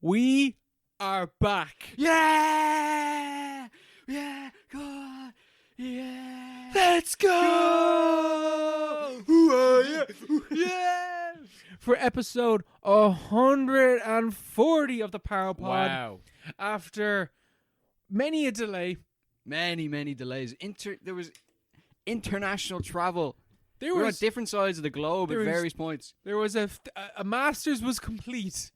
We are back. Yeah! Yeah! God! Yeah! Let's go! Ooh, yeah! Yeah! For episode 140 of the Power Pod. Wow. After many a delay. Many delays. There was international travel. There We were was on different sides of the globe at various points. There was a Masters was complete.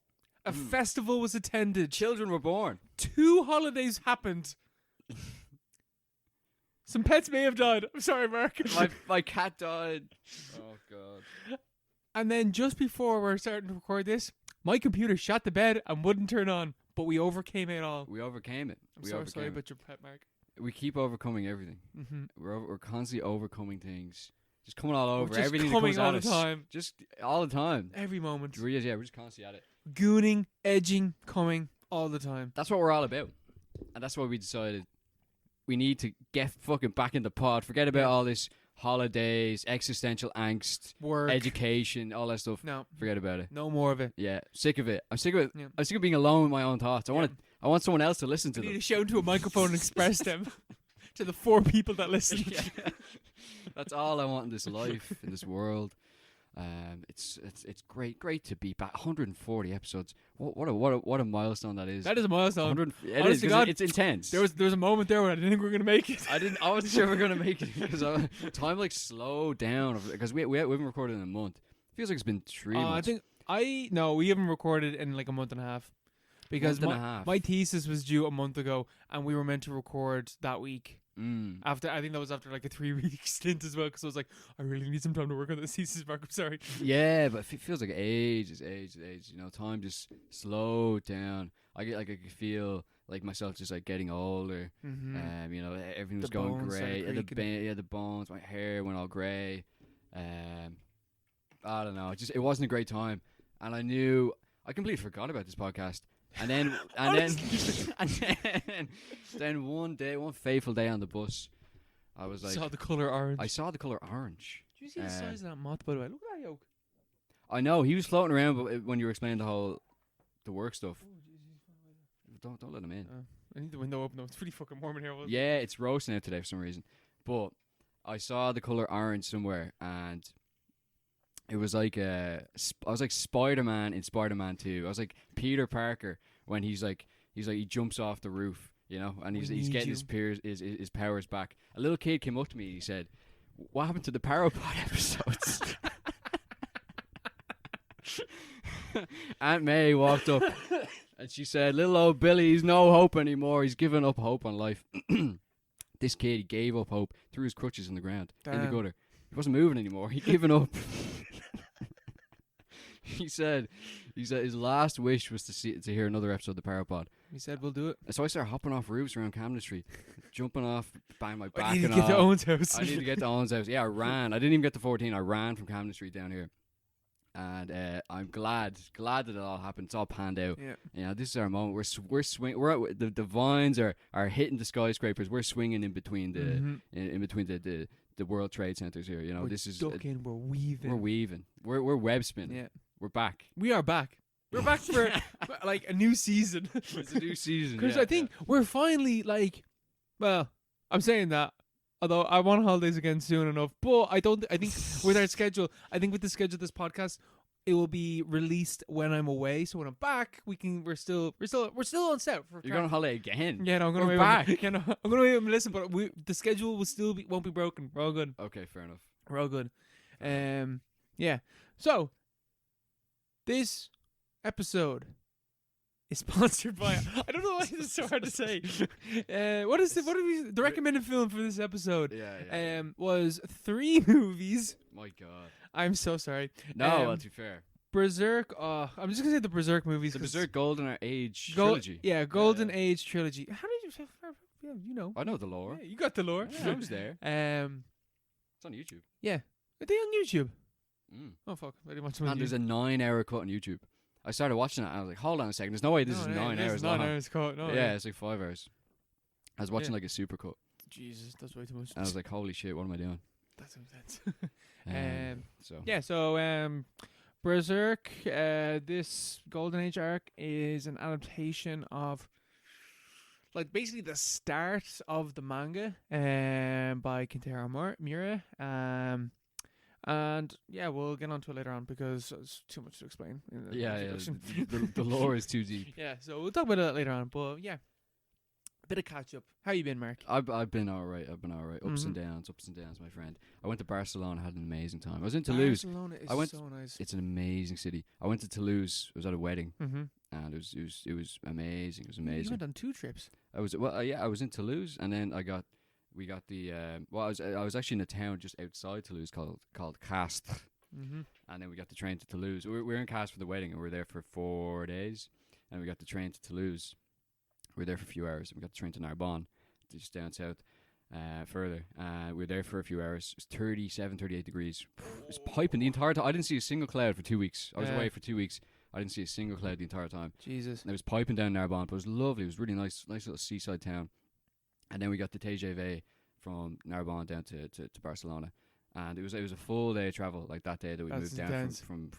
A festival was attended. Children were born. 2 holidays happened. Some pets may have died. I'm sorry, Mark. My cat died. Oh, God. And then just before we're starting to record this, my computer shot the bed and wouldn't turn on. But we overcame it all. We overcame it. I'm so sorry about your pet, Mark. We keep overcoming everything. Mm-hmm. We're constantly overcoming things. Just coming all over. We're just Everything coming that comes all at the us. time. Just all the time. Every moment. We're just constantly at it. Gooning, edging, coming all the time. That's what we're all about. And that's why we decided we need to get fucking back in the pod. Forget about all this holidays, existential angst, Work. education, all that stuff. No. Forget about it. No more of it. Yeah. Sick of it. I'm sick of it. Yeah. I'm sick of being alone with my own thoughts. I want someone else to listen to You them. need to shout into a microphone and express them to the 4 people that listen. Yeah. That's all I want in this life, in this world. It's great to be back. 140 episodes. What a milestone that is. That is a milestone. It Honest to is. God, It's intense. There was a moment there when I didn't think we were going to make it. I wasn't sure we were gonna make it because time slowed down because we haven't recorded in a month. Feels like it's been 3 months. we haven't recorded in like a month and a half because Month and a half. my thesis was due a month ago and we were meant to record that week. Mm. After I think that was after like a 3-week stint as well because I was like, I really need some time to work on this thesis, Mark. I'm sorry. Yeah, but it feels like ages. You know, time just slowed down. I can feel like myself just like getting older. Mm-hmm. You know, everything was The going bones grey. started creaking. The bones, my hair went all grey. I don't know. It wasn't a great time, and I completely forgot about this podcast. And then one fateful day on the bus, I was like, saw the color orange. I saw the color orange. Do you see the size of that moth, by the way? Look at that yolk. I know he was floating around, but when you were explaining the work stuff, don't let him in. I need the window open though. It's pretty fucking warm in here. Yeah, it's roasting out today for some reason. But I saw the color orange somewhere, and it was like I was like Spider-Man in Spider-Man 2. I was like Peter Parker when he jumps off the roof, you know, and he's getting his powers back. A little kid came up to me and he said, "What happened to the Power Pod episodes?" Aunt May walked up and she said, "Little old Billy, he's no hope anymore. He's given up hope on life." This kid, he gave up hope, threw his crutches in the ground, in the gutter. He wasn't moving anymore. He'd given up. He said his last wish was to hear another episode of the Power Pod. He said, "We'll do it." So I started hopping off roofs around Camden Street, jumping off, bang my back. I need and to get to all. Owen's house. I need to get to Owen's house. Yeah, I ran. I didn't even get to 14. I ran from Camden Street down here. And I'm glad that it all happened. It's all panned out. Yeah. You know, this is our moment. We're swinging. The vines are hitting the skyscrapers. We're swinging in between the World Trade Centers here. You know, We're this is ducking. We're weaving. We're weaving. We're web spinning. Yeah. We're back. We are back. We're back for like a new season. It's a new season. Because I think we're finally well, I'm saying that. Although I want holidays again soon enough, but I think with our schedule, with the schedule of this podcast, it will be released when I'm away. So when I'm back, we're still on set. You're going on holiday again. Yeah, no, I'm going We're away. back. I'm going away and listen, but the schedule will won't be broken. We're all good. Okay, fair enough. We're all good. Yeah. So this episode is sponsored by. I don't know why this is so hard to say. The recommended film for this episode? Yeah. Was 3 movies. My God. I'm so sorry. No, to be fair. Berserk. I'm just gonna say the Berserk movies. The Berserk Golden Age trilogy. Yeah, Golden Age trilogy. How did you? Yeah, you know. I know the lore. Yeah, you got the lore. Yeah, I was there. It's on YouTube. Yeah. Are they on YouTube? Mm. Oh fuck! I didn't watch them on And there's YouTube. a 9-hour cut on YouTube. I started watching it and I was like, hold on a second. There's no way this is 9 hours long. 9 hours cut. No, Yeah, it's like 5 hours. I was watching like a super cut. Jesus, that's way too much. And I was like, holy shit, what am I doing? That's intense. So Yeah, so Berserk. This Golden Age arc is an adaptation of, like, basically the start of the manga, by Kentaro Miura. And yeah, we'll get onto it later on because it's too much to explain. In the introduction. The lore is too deep. Yeah, so we'll talk about that later on. But yeah, bit of catch up. How you been, Mark? I've been all right. Ups and downs, my friend. I went to Barcelona, had an amazing time. I was in Toulouse. Barcelona is so nice. It's an amazing city. I went to Toulouse. I was at a wedding, Mm-hmm. and it was amazing. It was amazing. You went on 2 trips. I was in Toulouse, and then we got the I was actually in a town just outside Toulouse called Castres, Mm-hmm. and then we got the train to Toulouse. We were in Castres for the wedding, and we were there for 4 days, and we got the train to Toulouse. We were there for a few hours, and we got the train to Narbonne, just down south, further. We were there for a few hours. It was 37, 38 degrees. It was piping the entire time. I didn't see a single cloud for 2 weeks. I was away for 2 weeks. I didn't see a single cloud the entire time. Jesus. And it was piping down Narbonne, but it was lovely. It was really nice little seaside town. And then we got the TGV from Narbonne down to Barcelona, and it was a full day of travel. Like that day that we moved down from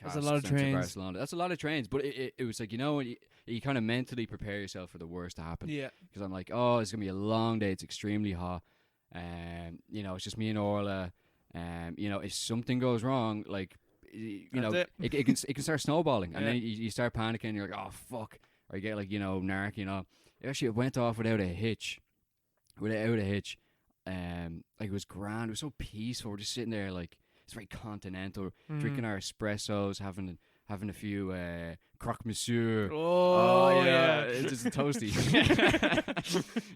That's a lot of trains. to Barcelona. That's a lot of trains, but it was like, you kind of mentally prepare yourself for the worst to happen. Yeah. Because I'm like, oh, it's gonna be a long day. It's extremely hot. It's just me and Orla. If something goes wrong, like, it can start snowballing, and then you start panicking. You're like, oh fuck, or you get like, narc. Actually, it went off without a hitch. Like, it was grand. It was so peaceful. We're just sitting there, like, it's very continental, drinking our espressos, having a few croque monsieur. Oh yeah. It's just a toasty.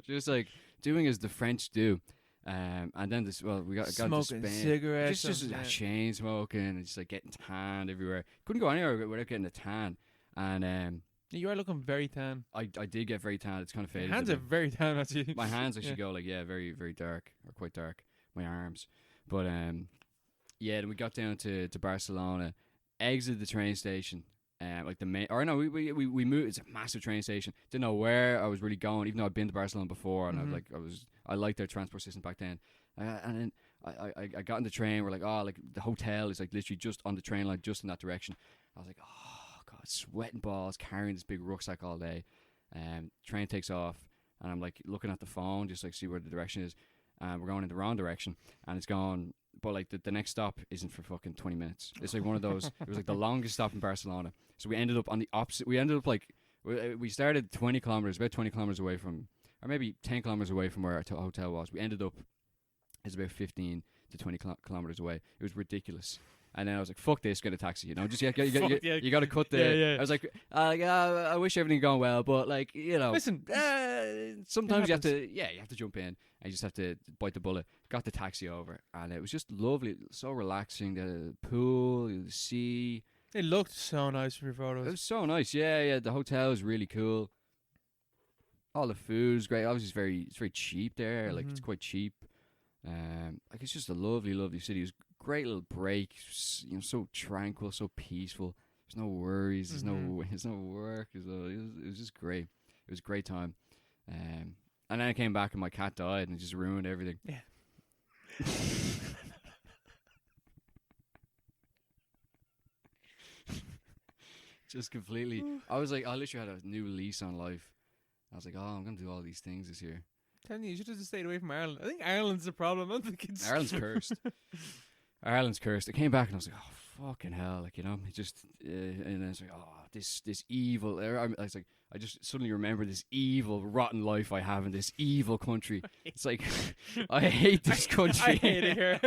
Just like doing as the French do. And then we got smoking to Spain. cigarettes, just chain smoking, and just like getting tanned everywhere. Couldn't go anywhere without getting a tan. And you are looking very tan. I did get very tan. It's kind of faded. Your hands are very tan, actually. My hands actually go like, very, very dark, or quite dark. My arms, but then we got down to Barcelona, exited the train station, like the main. Or no, we moved. It's a massive train station. Didn't know where I was really going, even though I'd been to Barcelona before, and I liked their transport system back then. And then I got in the train. We're like, like the hotel is like literally just on the train line, just in that direction. I was like, oh god, sweating balls, carrying this big rucksack all day. Train takes off, and I'm like looking at the phone, just like see where the direction is. We're going in the wrong direction, and it's going. But like the next stop isn't for fucking 20 minutes. It's like one of those. It was like the longest stop in Barcelona. So we ended up on the opposite. We ended up like we started 20 kilometers, about 20 kilometers away from, or maybe 10 kilometers away from where our hotel was. We ended up, it's about 15 to 20 kilometers away. It was ridiculous. And then I was like, "Fuck this! Get a taxi." Just you got to cut the. Yeah. I was like, I wish everything going well, but like, Listen, sometimes you have to jump in. And you just have to bite the bullet. Got the taxi over, and it was just lovely, so relaxing. The pool, the sea. It looked so nice from your photos. It was so nice. Yeah. The hotel was really cool. All the food's great. Obviously, it's very cheap there. Like, it's quite cheap. Like, it's just a lovely, lovely city. It was a great little break. So tranquil, so peaceful. There's no worries. There's no work. It was just great. It was a great time. And then I came back and my cat died and it just ruined everything. Yeah. Just completely. I was like, I literally had a new lease on life. I was like, I'm going to do all these things this year. Telling you should have just stayed away from Ireland. I think Ireland's the problem. I don't think it's... Ireland's cursed. Ireland's cursed. I came back and I was like, fucking hell. Like, it just, and then it's like, this evil. I was like, I just suddenly remember this evil, rotten life I have in this evil country. It's like, I hate this country. I hate it here.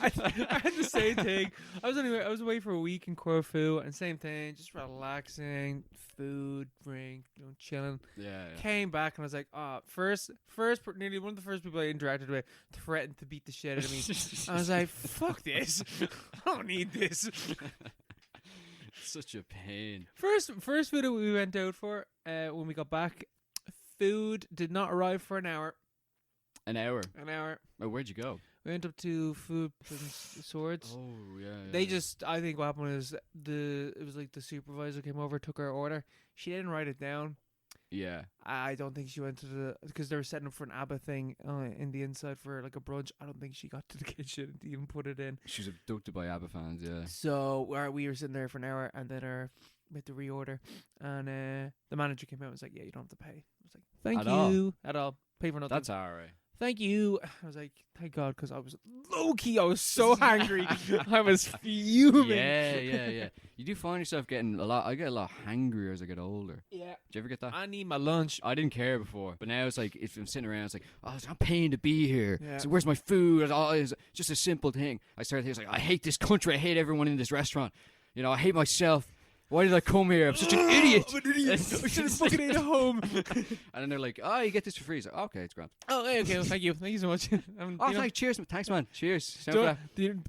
I had the same thing. I was away for a week in Corfu, and same thing, just relaxing, food, drink, chilling. Yeah. Came back and I was like, nearly one of the first people I interacted with threatened to beat the shit out of me. I was like, fuck this. I don't need this. Such a pain. First food that we went out for when we got back, food did not arrive for an hour. An hour? Oh, where'd you go? We went up to Food and Swords. Oh, yeah. They just, I think what happened is it was like the supervisor came over, took our order. She didn't write it down. Yeah. I don't think she went to because they were setting up for an ABBA thing in the inside for like a brunch. I don't think she got to the kitchen to even put it in. She was abducted by ABBA fans, yeah. So we were sitting there for an hour, and then we had to reorder, and the manager came out and was like, "Yeah, you don't have to pay." I was like, "Thank you at all. Pay for nothing." That's alright. Thank you. I was like, thank God, because I was low key. I was so angry. I was fuming. Yeah. You do find yourself getting I get a lot hangrier as I get older. Yeah. Do you ever get that? I need my lunch. I didn't care before, but now it's like if I'm sitting around, it's like, oh, I'm paying to be here. Yeah. So where's my food? It's just a simple thing. I started thinking, like, I hate this country. I hate everyone in this restaurant. You know, I hate myself. Why did I come here? I'm such an idiot. I'm an idiot. I should have fucking ate at home. And then they're like, oh, you get this for free. So, okay, it's grand. Oh, okay. Well, thank you. Thank you so much. Cheers. Thanks, man. Cheers.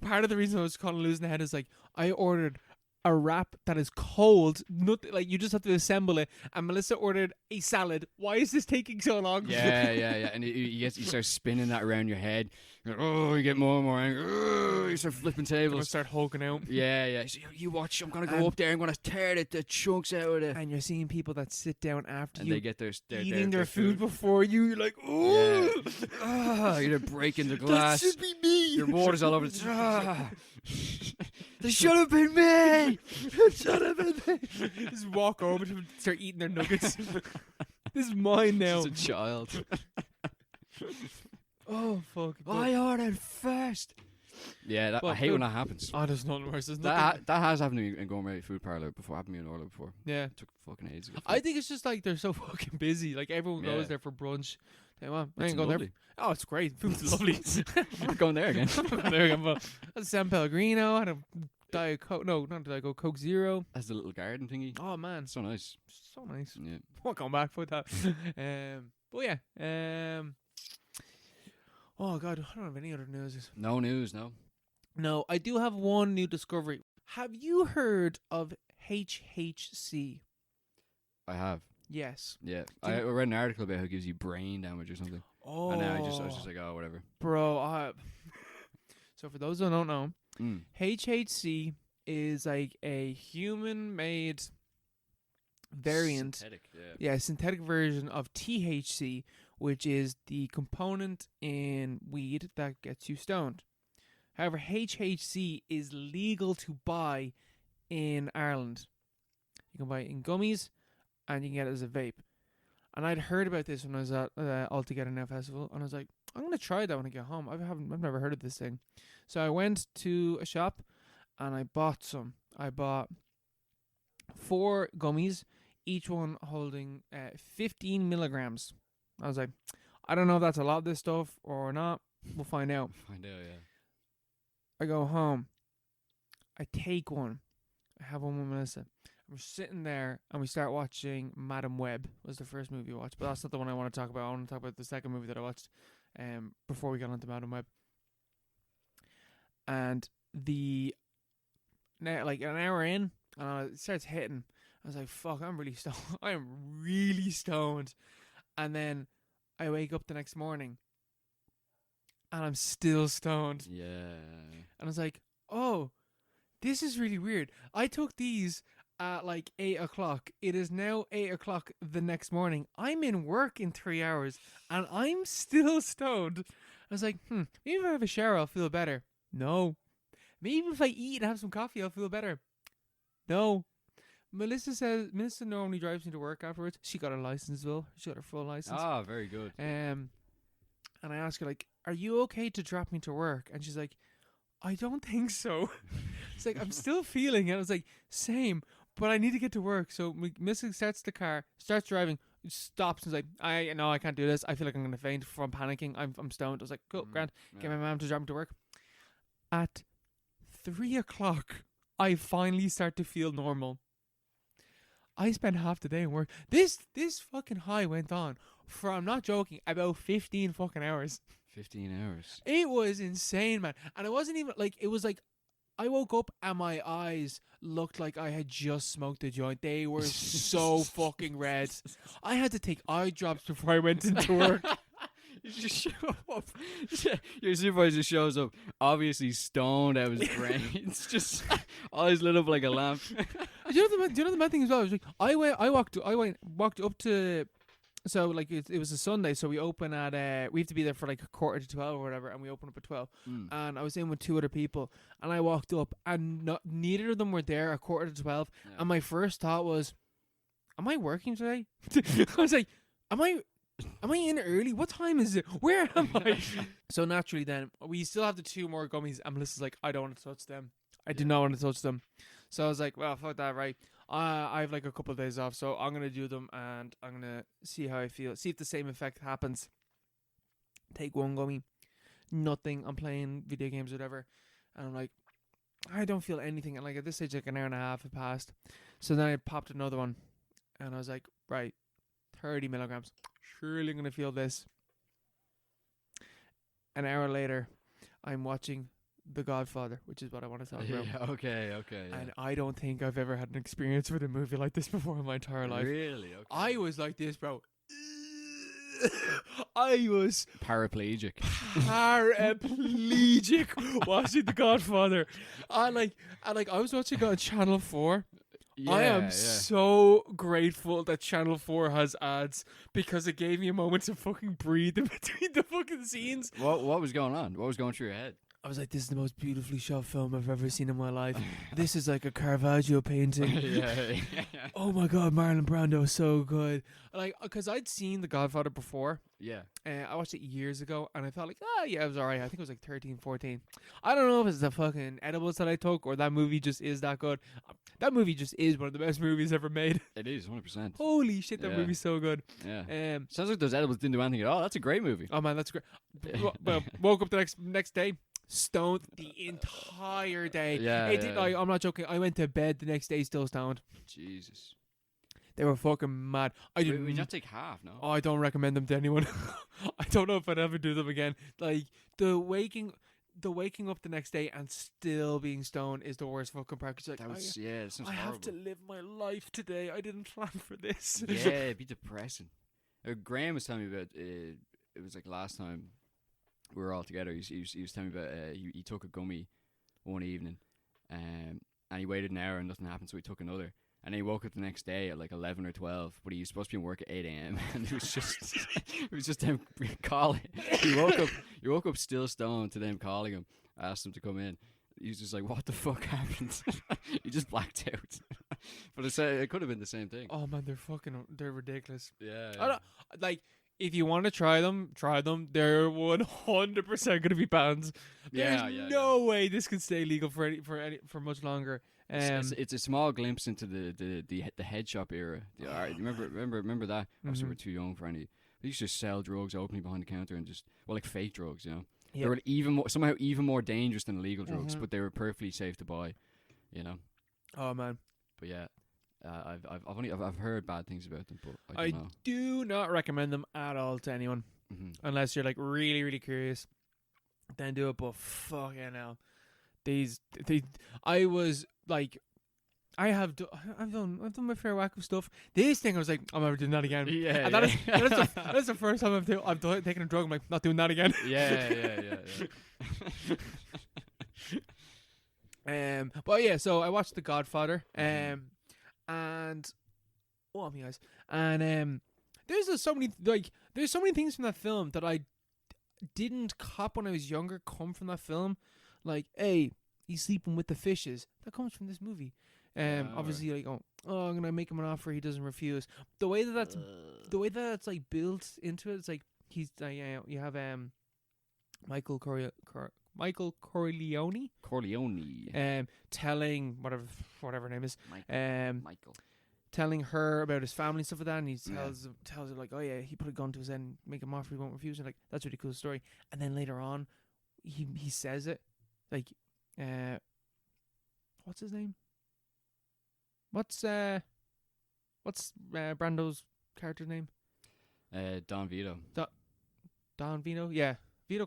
Part of the reason I was calling losing the head is like I ordered a wrap that is cold. Nothing, like you just have to assemble it. And Melissa ordered a salad. Why is this taking so long? Yeah. And you start spinning that around your head. You're like, oh, you get more and more angry. Oh, you start flipping tables. I'm start hulking out. Yeah. So you watch. I'm gonna go up there. I'm gonna tear the chunks out of it. And you're seeing people that sit down after and you. They get eating their food before you. You're like, oh, you're breaking the glass. That should be me. Your water's all over the. This should have been me. It should have been me. Just walk over to them, start eating their nuggets. This is mine now. Just a child. Oh fuck! I ordered first. Yeah, I hate when that happens. Oh, there's nothing worse. That has happened to me in gourmet food parlour before. Happened to me in Orla before. Yeah, it took fucking ages. I think it's just like they're so fucking busy. Like everyone goes there for brunch. Well, I ain't going there. Oh, it's great. Food's lovely. I'm not going there again. But a San Pellegrino. I had a Diet Coke. No, not Diet Coke. Coke Zero. That's the little garden thingy. Oh man, so nice. So nice. Yeah. Won't come back for that. But yeah. Oh god, I don't have any other news. No news. No, I do have one new discovery. Have you heard of HHC? I have. Yes. Yeah. I read an article about how it gives you brain damage or something. Oh. And I was just like, oh, whatever. Bro, so for those who don't know, HHC is like a human-made variant. Synthetic, yeah, synthetic version of THC, which is the component in weed that gets you stoned. However, HHC is legal to buy in Ireland. You can buy it in gummies, and you can get it as a vape. And I'd heard about this when I was at All Together Now Festival, and I was like, I'm gonna try that when I get home. I've never heard of this thing. So I went to a shop, and I bought some. I bought 4 gummies, each one holding 15 milligrams. I was like, I don't know if that's a lot of this stuff or not. We'll find out. Yeah. I go home. I take one. I have one with Melissa. We're sitting there and we start watching Madam Web. Was the first movie we watched, but that's not the one I want to talk about. I want to talk about the second movie that I watched before we got onto Madam Web. And like an hour in, it starts hitting. I was like, fuck, I'm really stoned. I am really stoned. And then I wake up the next morning and I'm still stoned. Yeah. And I was like, oh, this is really weird. I took these at like 8 o'clock. It is now 8 o'clock the next morning. I'm in work in 3 hours and I'm still stoned. I was like, maybe if I have a shower, I'll feel better. No. Maybe if I eat and have some coffee, I'll feel better. No. Melissa normally drives me to work afterwards. She got her license, though. She got her full license. Ah, very good. And I asked her, like, are you okay to drop me to work? And she's like, I don't think so. It's like, I'm still feeling it. I was like, same, but I need to get to work. So Melissa starts the car, starts driving, stops and is like, I can't do this. I feel like I'm going to faint from panicking. I'm stoned. I was like, cool, grand. Get my mom to drop me to work. At 3 o'clock, I finally start to feel normal. I spent half the day in work. This fucking high went on for, I'm not joking, about 15 fucking hours. 15 hours. It was insane, man. And it wasn't even like, it was like, I woke up and my eyes looked like I had just smoked a joint. They were so fucking red. I had to take eye drops before I went into work. You just show up. Your supervisor shows up, obviously stoned out of his brains, just eyes lit up like a lamp. Do you know the bad thing as well? I was like, walked up to. So like it was a Sunday, so we open at we have to be there for like 11:45 or whatever, and we open up at 12. And I was in with 2 other people, and I walked up, and neither of them were there at 11:45. Yeah. And my first thought was, "Am I working today?" I was like, "Am I in early? What time is it? Where am I?" So naturally, then we still have the 2 more gummies, and Melissa's like, "I don't want to touch them. I do not want to touch them." So I was like, "Well, fuck that, right? I have like a couple of days off, so I'm gonna do them, and I'm gonna see how I feel. See if the same effect happens." Take 1 gummy, nothing. I'm playing video games, or whatever, and I'm like, I don't feel anything. And like at this stage, like an hour and a half had passed. So then I popped another one, and I was like, right, 30 milligrams. Surely I'm gonna feel this. An hour later, I'm watching The Godfather, which is what I want to talk about. Yeah, okay. Yeah. And I don't think I've ever had an experience with a movie like this before in my entire life. Really? Okay. I was like this, bro. I was paraplegic watching The Godfather. I was watching it on Channel 4. Yeah, I am so grateful that Channel 4 has ads, because it gave me a moment to fucking breathe in between the fucking scenes. What was going on? What was going through your head? I was like, this is the most beautifully shot film I've ever seen in my life. This is like a Caravaggio painting. Yeah. Oh my God, Marlon Brando is so good. Like, because I'd seen The Godfather before. Yeah. I watched it years ago, and I thought like, yeah, it was alright. I think it was like 13, 14. I don't know if it's the fucking edibles that I took, or that movie just is that good. That movie just is one of the best movies ever made. It is 100%. Holy shit, that movie's so good. Yeah. Sounds like those edibles didn't do anything at all. That's a great movie. Oh man, that's great. But woke up the next day, stoned the entire day. I'm not joking. I went to bed the next day still stoned. Jesus. They were fucking mad. I didn't. We not take half, no? Oh, I don't recommend them to anyone. I don't know if I'd ever do them again. Like the waking up the next day and still being stoned is the worst fucking part. Like, that sounds I horrible. have to live my life today. I didn't plan for this. Yeah, it'd be depressing. Graham was telling me about it was like last time we were all together. He was telling me about he took a gummy one evening, and he waited an hour and nothing happened, so he took another. And he woke up the next day at like 11 or 12, but he was supposed to be in work at 8 a.m. and it was just them calling. He woke up still stoned to them calling him, asked him to come in. He was just like, "What the fuck happened?" He just blacked out. But it could have been the same thing. Oh man, they're ridiculous. Yeah. I don't, like, if you want to try them. They're 100% going to be banned. There's no way this can stay legal for much longer. It's a small glimpse into the head shop era. Remember that? Obviously, we're too young for any. They used to sell drugs openly behind the counter and just like fake drugs, you know. They were somehow even more dangerous than illegal drugs, but they were perfectly safe to buy, you know. Oh man. But yeah, I've heard bad things about them, but I don't know. Do not recommend them at all to anyone, unless you're like really really curious. Then do it. But fucking hell, I was like, I've done my fair whack of stuff. This thing I was like, I'm never doing that again. Yeah, and that's the first time I've taken a drug. I'm like, not doing that again. Yeah. But yeah, so I watched The Godfather. And oh my eyes. And there's so many things from that film that I didn't cop when I was younger come from that film. Like, hey, he's sleeping with the fishes. That comes from this movie. Obviously, like, I'm gonna make him an offer he doesn't refuse. The way that's like built into it, it's like he's you have Michael Corleone, telling whatever her name is, Michael, telling her about his family and stuff like that, and he tells her like, oh yeah, he put a gun to his head and make him offer he won't refuse, and like that's a really cool story. And then later on, he says it like, what's his name? What's Brando's character's name? Don Vito. Don Vito? Yeah. Vito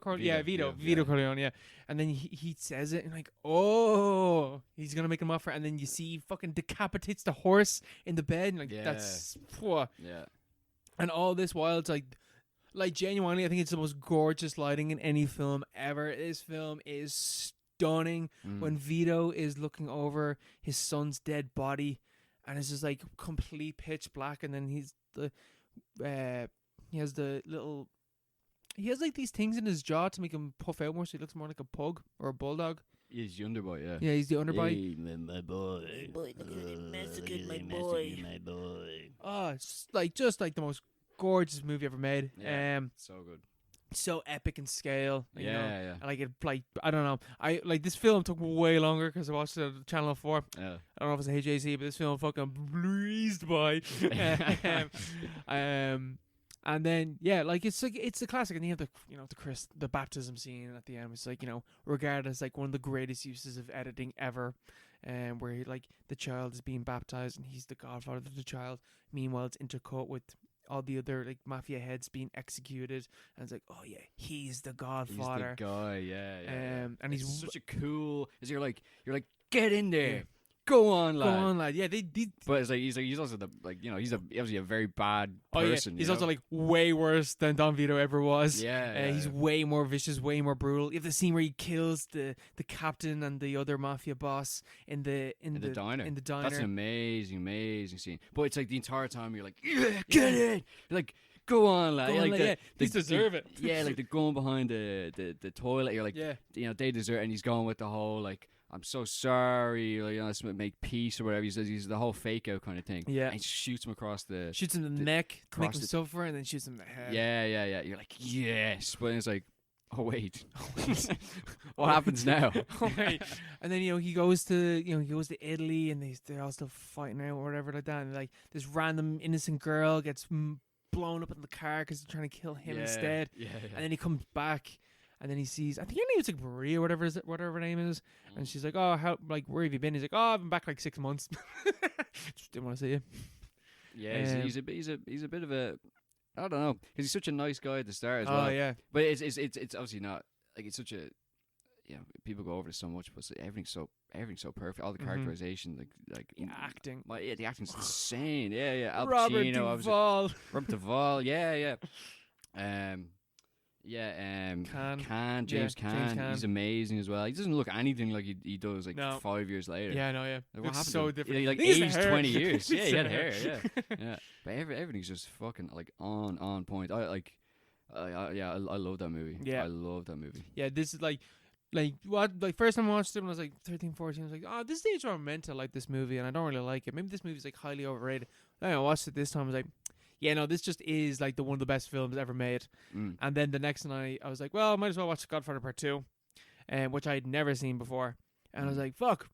Vito. Corleone, yeah. And then he says it and like, oh, he's gonna make him offer, and then you see he fucking decapitates the horse in the bed, and like that's yeah. And all this while it's like genuinely, I think it's the most gorgeous lighting in any film ever. This film is stunning when Vito is looking over his son's dead body, and it's just like complete pitch black, and then he has the little. He has like these things in his jaw to make him puff out more, so he looks more like a pug or a bulldog. He's the underboy, yeah. Yeah, he's the underbite. Hey, my boy. Boy, look at him massacred my boy. My boy. Oh, it's just like the most gorgeous movie ever made. Yeah, so good. So epic in scale. You know? Yeah. And like it, like I don't know. I like this film took way longer because I watched it on Channel 4. Yeah. I don't know if it's a HAC, but this film fucking breezed by. And then like it's a classic, and you have the baptism scene at the end. It's like regarded as like one of the greatest uses of editing ever, where like the child is being baptized and he's the godfather of the child. Meanwhile, it's intercut with all the other like mafia heads being executed, and it's like, oh yeah, he's the godfather. He's the guy, yeah. And he's such a cool. Is you're like get in there. Yeah. Go on, lad. Yeah, but it's like he's also the he's obviously a very bad person. Yeah. He's also like way worse than Don Vito ever was. Yeah, he's way more vicious, way more brutal. You have the scene where he kills the captain and the other mafia boss in the diner. In the diner. That's an amazing scene. But it's like the entire time you're like, yeah, get it. You're like, go on, lad. They deserve it. Yeah, like they're going behind the toilet. You're like, they deserve it. And he's going with the whole like, I'm so sorry, let's make peace or whatever. He says he's the whole fake out kind of thing. Yeah. And he shoots him across shoots him in the neck to make him suffer, and then shoots him in the head. Yeah. You're like, yes. But it's like, oh wait. What happens now? Oh wait. And then he goes to Italy, and they're all still fighting out or whatever like that. And like this random innocent girl gets blown up in the car because they're trying to kill him instead. Yeah. And then he comes back. And then he sees, I think her name is like Maria or whatever her name is. And she's like, oh, where have you been? He's like, oh, I've been back like 6 months. Just didn't want to see you. Yeah, he's a bit of a, I don't know, because he's such a nice guy at the start as well. Oh yeah. But it's obviously not like it's such a, people go over this so much, but everything's so perfect. All the characterization, like acting. The acting's insane. Yeah. Al Robert Pacino, Duvall. Robert Duvall. Yeah. James Caan. He's amazing as well. He doesn't look anything like he does 5 years later. Yeah, no, yeah. Like, what happened so to him? different. He aged 20 years. Yeah, he had hair. Yeah. But everything's just fucking like on point. I love that movie. Yeah, I love that movie. Yeah, this is like first time I watched it when I was like 13, 14, I was like, oh, this is the age where I'm meant to like this movie, and I don't really like it. Maybe this movie's like highly overrated. Then I watched it this time, I was like, yeah, no, this just is like one of the best films ever made. And then the next night, I was like, well, I might as well watch Godfather Part 2, which I had never seen before. And I was like, fuck,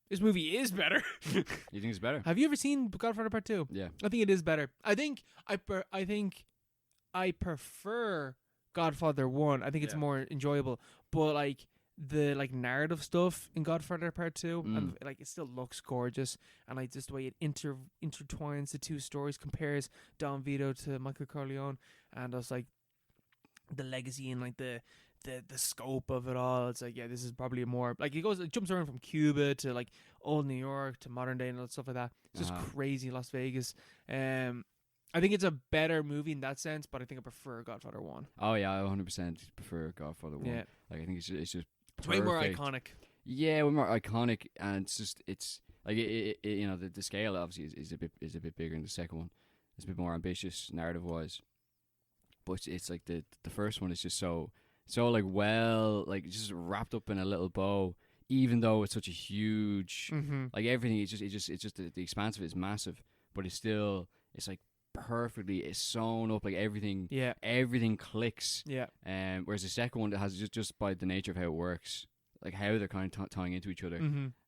this movie is better. You think it's better? Have you ever seen Godfather Part 2? Yeah. I think it is better. I think I prefer Godfather 1. I think it's more enjoyable. But like the narrative stuff in Godfather Part 2, and like it still looks gorgeous, and like just the way it intertwines the two stories, compares Don Vito to Michael Corleone, and also like the legacy and like the scope of it all. It's like, yeah, this is probably more like it jumps around from Cuba to like old New York to modern day and all that stuff like that. It's just crazy Las Vegas. I think it's a better movie in that sense, but I think I prefer Godfather 1. Oh yeah, I 100% prefer Godfather 1. Yeah. Like I think it's just it's way more iconic. Yeah, way more iconic, and it's like it the scale obviously is a bit bigger in the second one. It's a bit more ambitious narrative wise, but it's like the first one is just so like just wrapped up in a little bow. Even though it's such a huge like everything, it's just the expanse of it is massive, but it's like perfectly sewn up, like everything clicks. Whereas the second one that has just by the nature of how it works, like how they're kind of tying into each other,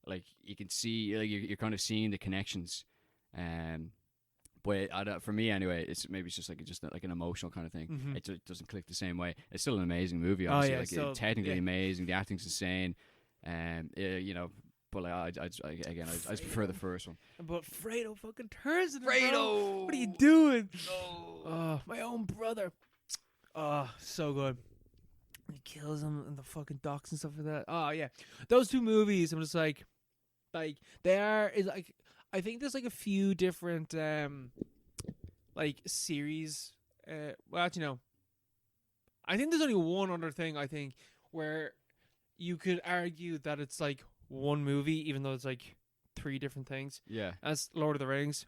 like you can see, like you're kind of seeing the connections. But for me anyway, it's just like an emotional kind of thing. It just doesn't click the same way. It's still an amazing movie, obviously. It's technically amazing. The acting's insane. But like I prefer the first one. But Fredo fucking turns it. Fredo, bro. What are you doing? No, oh, my own brother. Oh, so good. He kills him in the fucking docks and stuff like that. Oh yeah, those two movies. I'm just like they are is like I think there's like a few different like series. Well, actually no. I think there's only one other thing I think where you could argue that it's like one movie, even though it's like 3 different things. Yeah. As Lord of the Rings,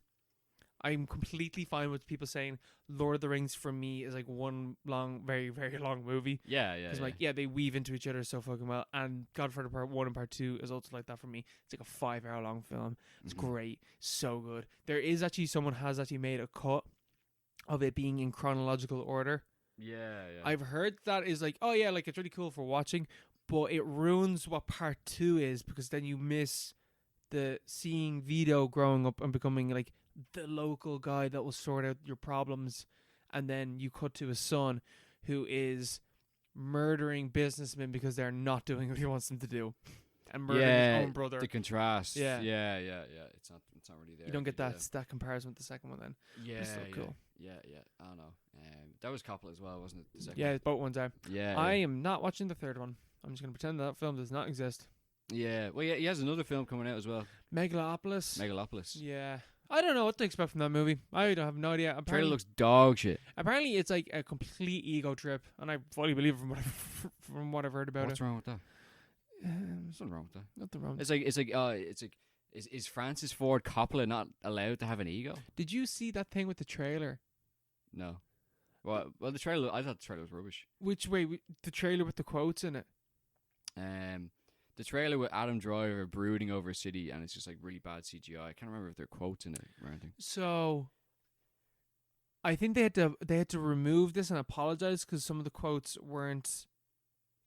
I'm completely fine with people saying Lord of the Rings for me is like one long, very, very long movie. Yeah. Because they weave into each other so fucking well. And Godfather Part 1 and Part 2 is also like that for me. It's like a 5-hour long film. It's great. So good. There is actually, someone has actually made a cut of it being in chronological order. Yeah. I've heard that is like, oh yeah, like it's really cool for watching, but it ruins what Part 2 is, because then you miss the seeing Vito growing up and becoming like the local guy that will sort out your problems, and then you cut to his son who is murdering businessmen because they're not doing what he wants them to do, and murdering his own brother. The contrast. Yeah. It's not really there. You don't get that comparison with the second one then. Yeah. It's so cool. Yeah. I don't know. That was Coppola as well, wasn't it? The second Yeah, one? both ones are. Yeah. I am not watching the third one. I'm just going to pretend that film does not exist. Yeah. Well, yeah, he has another film coming out as well. Megalopolis. Yeah. I don't know what to expect from that movie. I don't have no idea. Trailer looks dog shit. Apparently, it's like a complete ego trip, and I fully believe it from what I've heard about What's it. wrong with that? There's nothing wrong with that. Nothing wrong. It's like, is Francis Ford Coppola not allowed to have an ego? Did you see that thing with the trailer? No. Well, the trailer. I thought the trailer was rubbish. Which way? The trailer with the quotes in it. The trailer with Adam Driver brooding over a city, and it's just like really bad CGI. I can't remember if there are quotes in it or anything. So, I think they had to remove this and apologize because some of the quotes weren't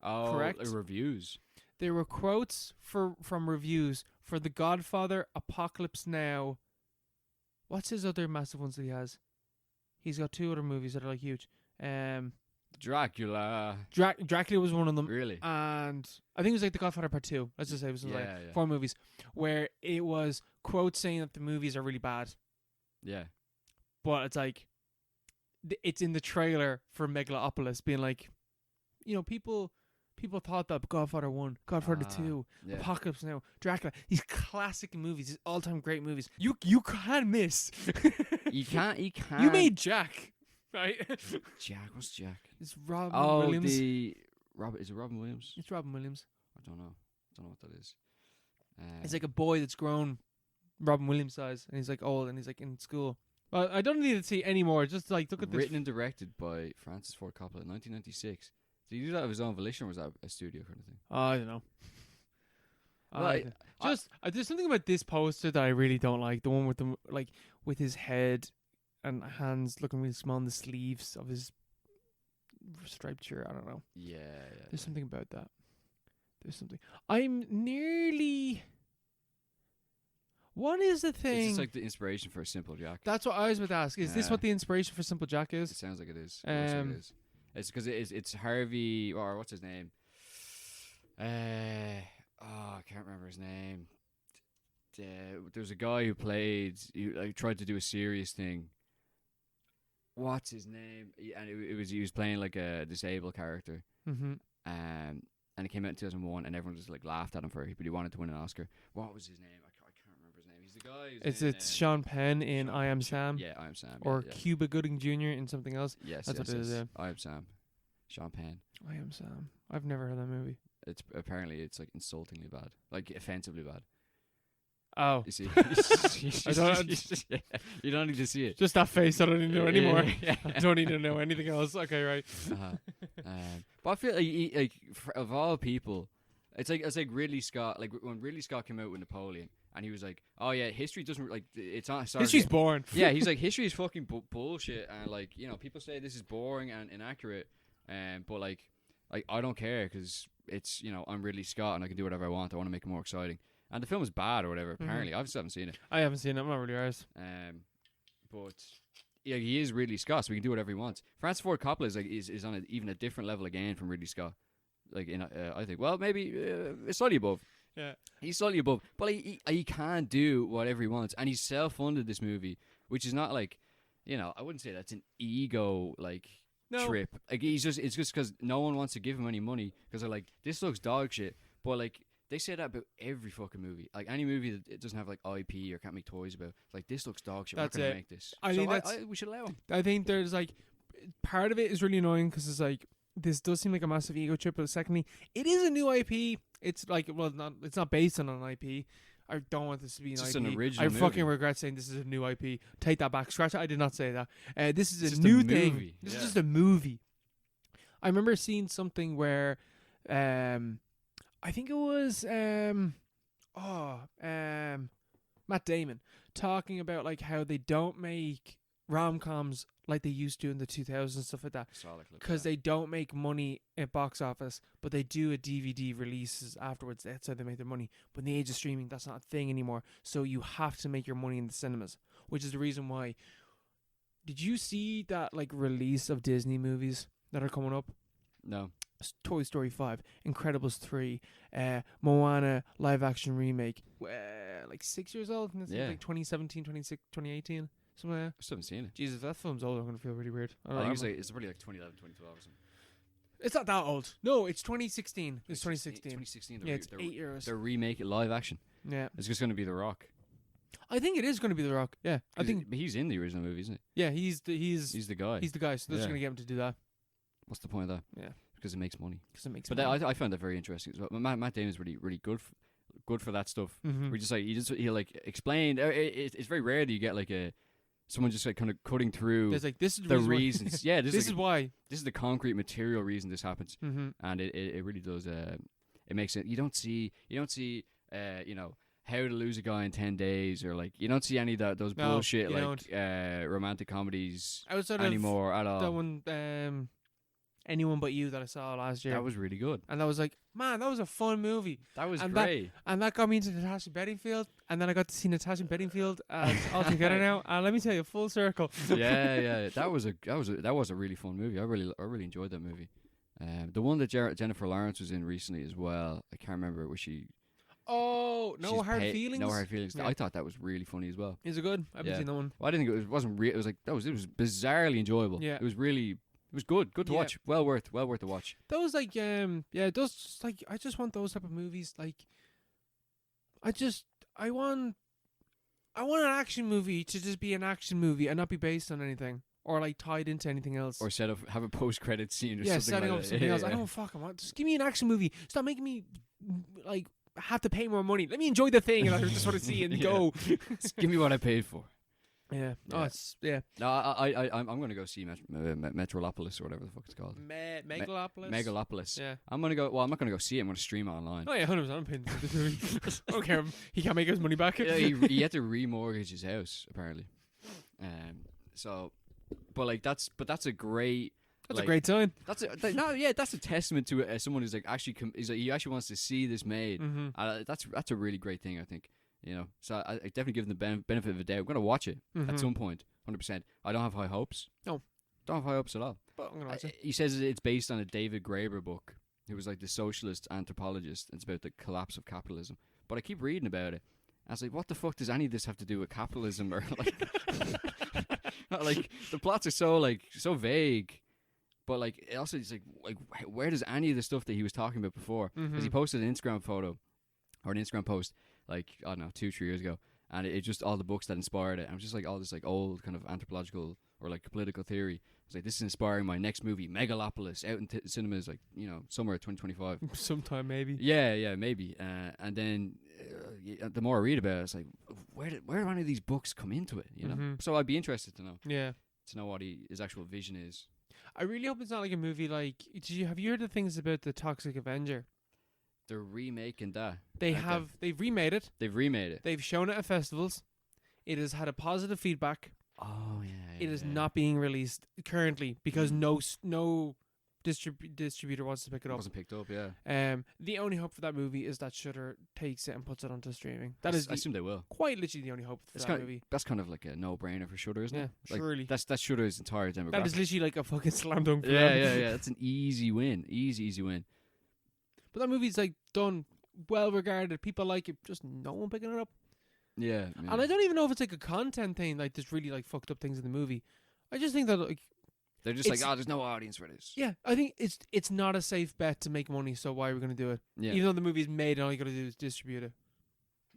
correct. Like reviews. There were quotes from reviews for The Godfather, Apocalypse Now. What's his other massive ones that he has? He's got 2 other movies that are like huge. Dracula. Dracula was one of them. Really? And I think it was like The Godfather Part 2. Let's just say it was like 4 movies where it was quotes saying that the movies are really bad. Yeah. But it's like, it's in the trailer for Megalopolis being like, you know, people thought that Godfather 1, Godfather 2, Apocalypse Now, Dracula, these classic movies, these all-time great movies. You can't miss. You can't. You made Jack, right? Jack? What's Jack? It's Robin Williams. Is it Robin Williams? It's Robin Williams. I don't know what that is. It's like a boy that's grown Robin Williams size, and he's like old, and he's like in school. Well, I don't need to see any more. Just like look at this. Written and directed by Francis Ford Coppola, 1996. Did he do that of his own volition, or was that a studio kind of thing? I don't know. Well, there's something about this poster that I really don't like. The one with the with his head and hands looking really small on the sleeves of his striped shirt. I don't know. Yeah. There's something about that. There's something. I'm nearly. What is the thing? It's just like the inspiration for Simple Jack. That's what I was about to ask. Is this what the inspiration for Simple Jack is? It sounds like it is. It looks like it is. It's because it's Harvey, or what's his name? I can't remember his name. There's a guy who tried to do a serious thing. What's his name? And he was playing like a disabled character. Mm-hmm. And it came out in 2001, and everyone just like laughed at him for it, but he wanted to win an Oscar. What was his name? I can't remember his name. He's the guy. It's Sean Penn in I Am Sam. Yeah, I Am Sam. Or Cuba Gooding Jr. in something else. Yes, that's what it is. Yeah. I Am Sam. Sean Penn. I Am Sam. I've never heard that movie. It's apparently it's like insultingly bad, like offensively bad. Oh, you see, I you don't need to see it. Just that face. I don't need to know anymore. Yeah. I don't need to know anything else. Okay, right. But I feel like of all people, it's like Ridley Scott. Like when Ridley Scott came out with Napoleon, and he was like, "Oh yeah, history doesn't like it's not." History's boring. Yeah, he's like, history is fucking bullshit, and like people say this is boring and inaccurate, but like I don't care because it's I'm Ridley Scott and I can do whatever I want. I want to make it more exciting. And the film is bad or whatever. Apparently, I still haven't seen it. I haven't seen it. I'm not really ours. But yeah, he is Ridley Scott, so he can do whatever he wants. Francis Ford Coppola is on even a different level again from Ridley Scott. Like I think, well, maybe slightly above. Yeah, he's slightly above, but he can't do whatever he wants, and he's self-funded this movie, which is not like, I wouldn't say that's an ego trip. Like it's just because no one wants to give him any money because they're like, this looks dog shit, but like. They say that about every fucking movie. Like any movie that it doesn't have like IP or can't make toys about. Like this looks dog shit. That's we're not going to make this. I think we should allow him. I think there's like part of it is really annoying because it's like this does seem like a massive ego trip. But secondly, it is a new IP. It's like it's not based on an IP. I don't want this to be an It's IP. just an original I fucking movie. regret saying this is a new IP. Take that back. Scratch it. I did not say that. This is It's a just a new thing. movie. This Yeah. is just a movie. I remember seeing something where, I think it was Matt Damon talking about like how they don't make rom-coms like they used to in the 2000s and stuff like that Saw the clip, because yeah. they don't make money at box office, but they do a DVD releases afterwards. That's how they make their money. But in the age of streaming, that's not a thing anymore. So you have to make your money in the cinemas, which is the reason why. Did you see that like release of Disney movies that are coming up? No. Toy Story 5, Incredibles 3, Moana live action remake. Like 6 years old. And it's Yeah. like 2017, 2018, something like that. I still haven't seen it. Jesus, that film's old. I'm gonna feel really weird. I think it's probably like 2011, 2012 or something. It's not that old. No, it's 2016. It's 2016. 2016. Yeah, it's 8 years. They're remaking live action. Yeah, It's just going to be The Rock. I think it is going to be The Rock. Yeah, I think. But he's in the original movie, isn't Yeah, he's the guy. he's the guy. So they're just Yeah. going to get him to do that. What's the point of that? Yeah, Because it makes money. because it makes. But I found that very interesting as well. Matt Damon's really good for that stuff. Mm-hmm. We just like he like explained. It's very rare that you get like someone just like kind of cutting through There's like this is the why- reasons. Yeah, this is why. this is the concrete material reason this happens, Mm-hmm. and it really does. It makes it. You don't see how to lose a guy in 10 days, or like you don't see any of those No, bullshit you like romantic comedies Outside anymore at all. of that one, Anyone But You that I saw last year, That was really good. and that was like, man, that was a fun movie, That was And great. and that got me into Natasha Bedingfield, and then I got to see Natasha Bedingfield all together now, and let me tell you, full circle. yeah. That was a really fun movie. I really enjoyed that movie. The one that Jennifer Lawrence was in recently as well. I can't remember. Was she? Oh, No she's Hard Feelings. No Hard Feelings. Yeah. I thought that was really funny as well. Is it good? I haven't Yeah. seen that one. Well, I didn't think it wasn't real. It was like it was bizarrely enjoyable. Yeah. It was good to Yeah. watch. Well worth the watch. Those like those just, like I just want those type of movies. Like, I want an action movie to just be an action movie and not be based on anything or like tied into anything else. Or have a post credit scene or yeah, something setting like up that. something Yeah, else. I yeah. don't fucking want. Just give me an action movie. Stop making me like have to pay more money. Let me enjoy the thing and I just want to see and Yeah. go. Just give me what I paid for. Yeah. Oh, Yeah. it's yeah. No, I'm gonna go see Metrolopolis or whatever the fuck it's called. Megalopolis. Megalopolis. Yeah. I'm gonna go. Well, I'm not gonna go see it. I'm gonna stream it online. Oh yeah, 100%. I'm paying for this movie. I don't care. He can't make his money back. Yeah, he had to remortgage his house apparently. So, that's a great. That's like, a great sign. That's a testament to someone who's like actually he actually wants to see this made. Mm-hmm. That's a really great thing, I think. So I definitely give them the benefit of the doubt. I'm gonna watch it Mm-hmm. at some point, 100%. I don't have high hopes. No. Don't have high hopes at all. But I'm gonna watch it. He says it's based on a David Graeber book. He was like the socialist anthropologist. It's about the collapse of capitalism. But I keep reading about it. I was like, what the fuck does any of this have to do with capitalism? Or like, like the plots are so vague. But like, it also it's like where does any of the stuff that he was talking about before? Because he posted an Instagram photo or an Instagram post like I don't know 2-3 years ago, and it just all the books that inspired it. And it was just like all this like old kind of anthropological or like political theory. It's like this is inspiring my next movie, Megalopolis, out in cinemas like somewhere 2025. Sometime maybe. Yeah, maybe. And then the more I read about it, it's like where do any of these books come into it? So I'd be interested to know Yeah. what his actual vision is. I really hope it's not like a movie like. Have you heard the things about the Toxic Avenger? They're remaking that. They've remade it. They've remade it. They've shown it at festivals. It has had a positive feedback. Oh yeah. It is not being released currently because no distributor wants to pick it It up. wasn't picked up. Yeah. The only hope for that movie is that Shudder takes it and puts it onto streaming. That I is assume they will. quite literally the only hope for that movie. That's kind of like a no-brainer for Shudder, isn't Yeah, it? Like, surely. That's Shudder's entire demographic. That is literally like a fucking slam dunk for yeah, them. yeah. That's an easy win. Easy win. But that movie's like done, well regarded. People like it. Just no one picking it up. Yeah. And I don't even know if it's like a content thing. Like there's really like fucked up things in the movie. I just think that like They're just like, it's- there's no audience for this. yeah, I think it's not a safe bet to make money. So why are we going to do it? Yeah. Even though the movie's made, and all you got to do is distribute it.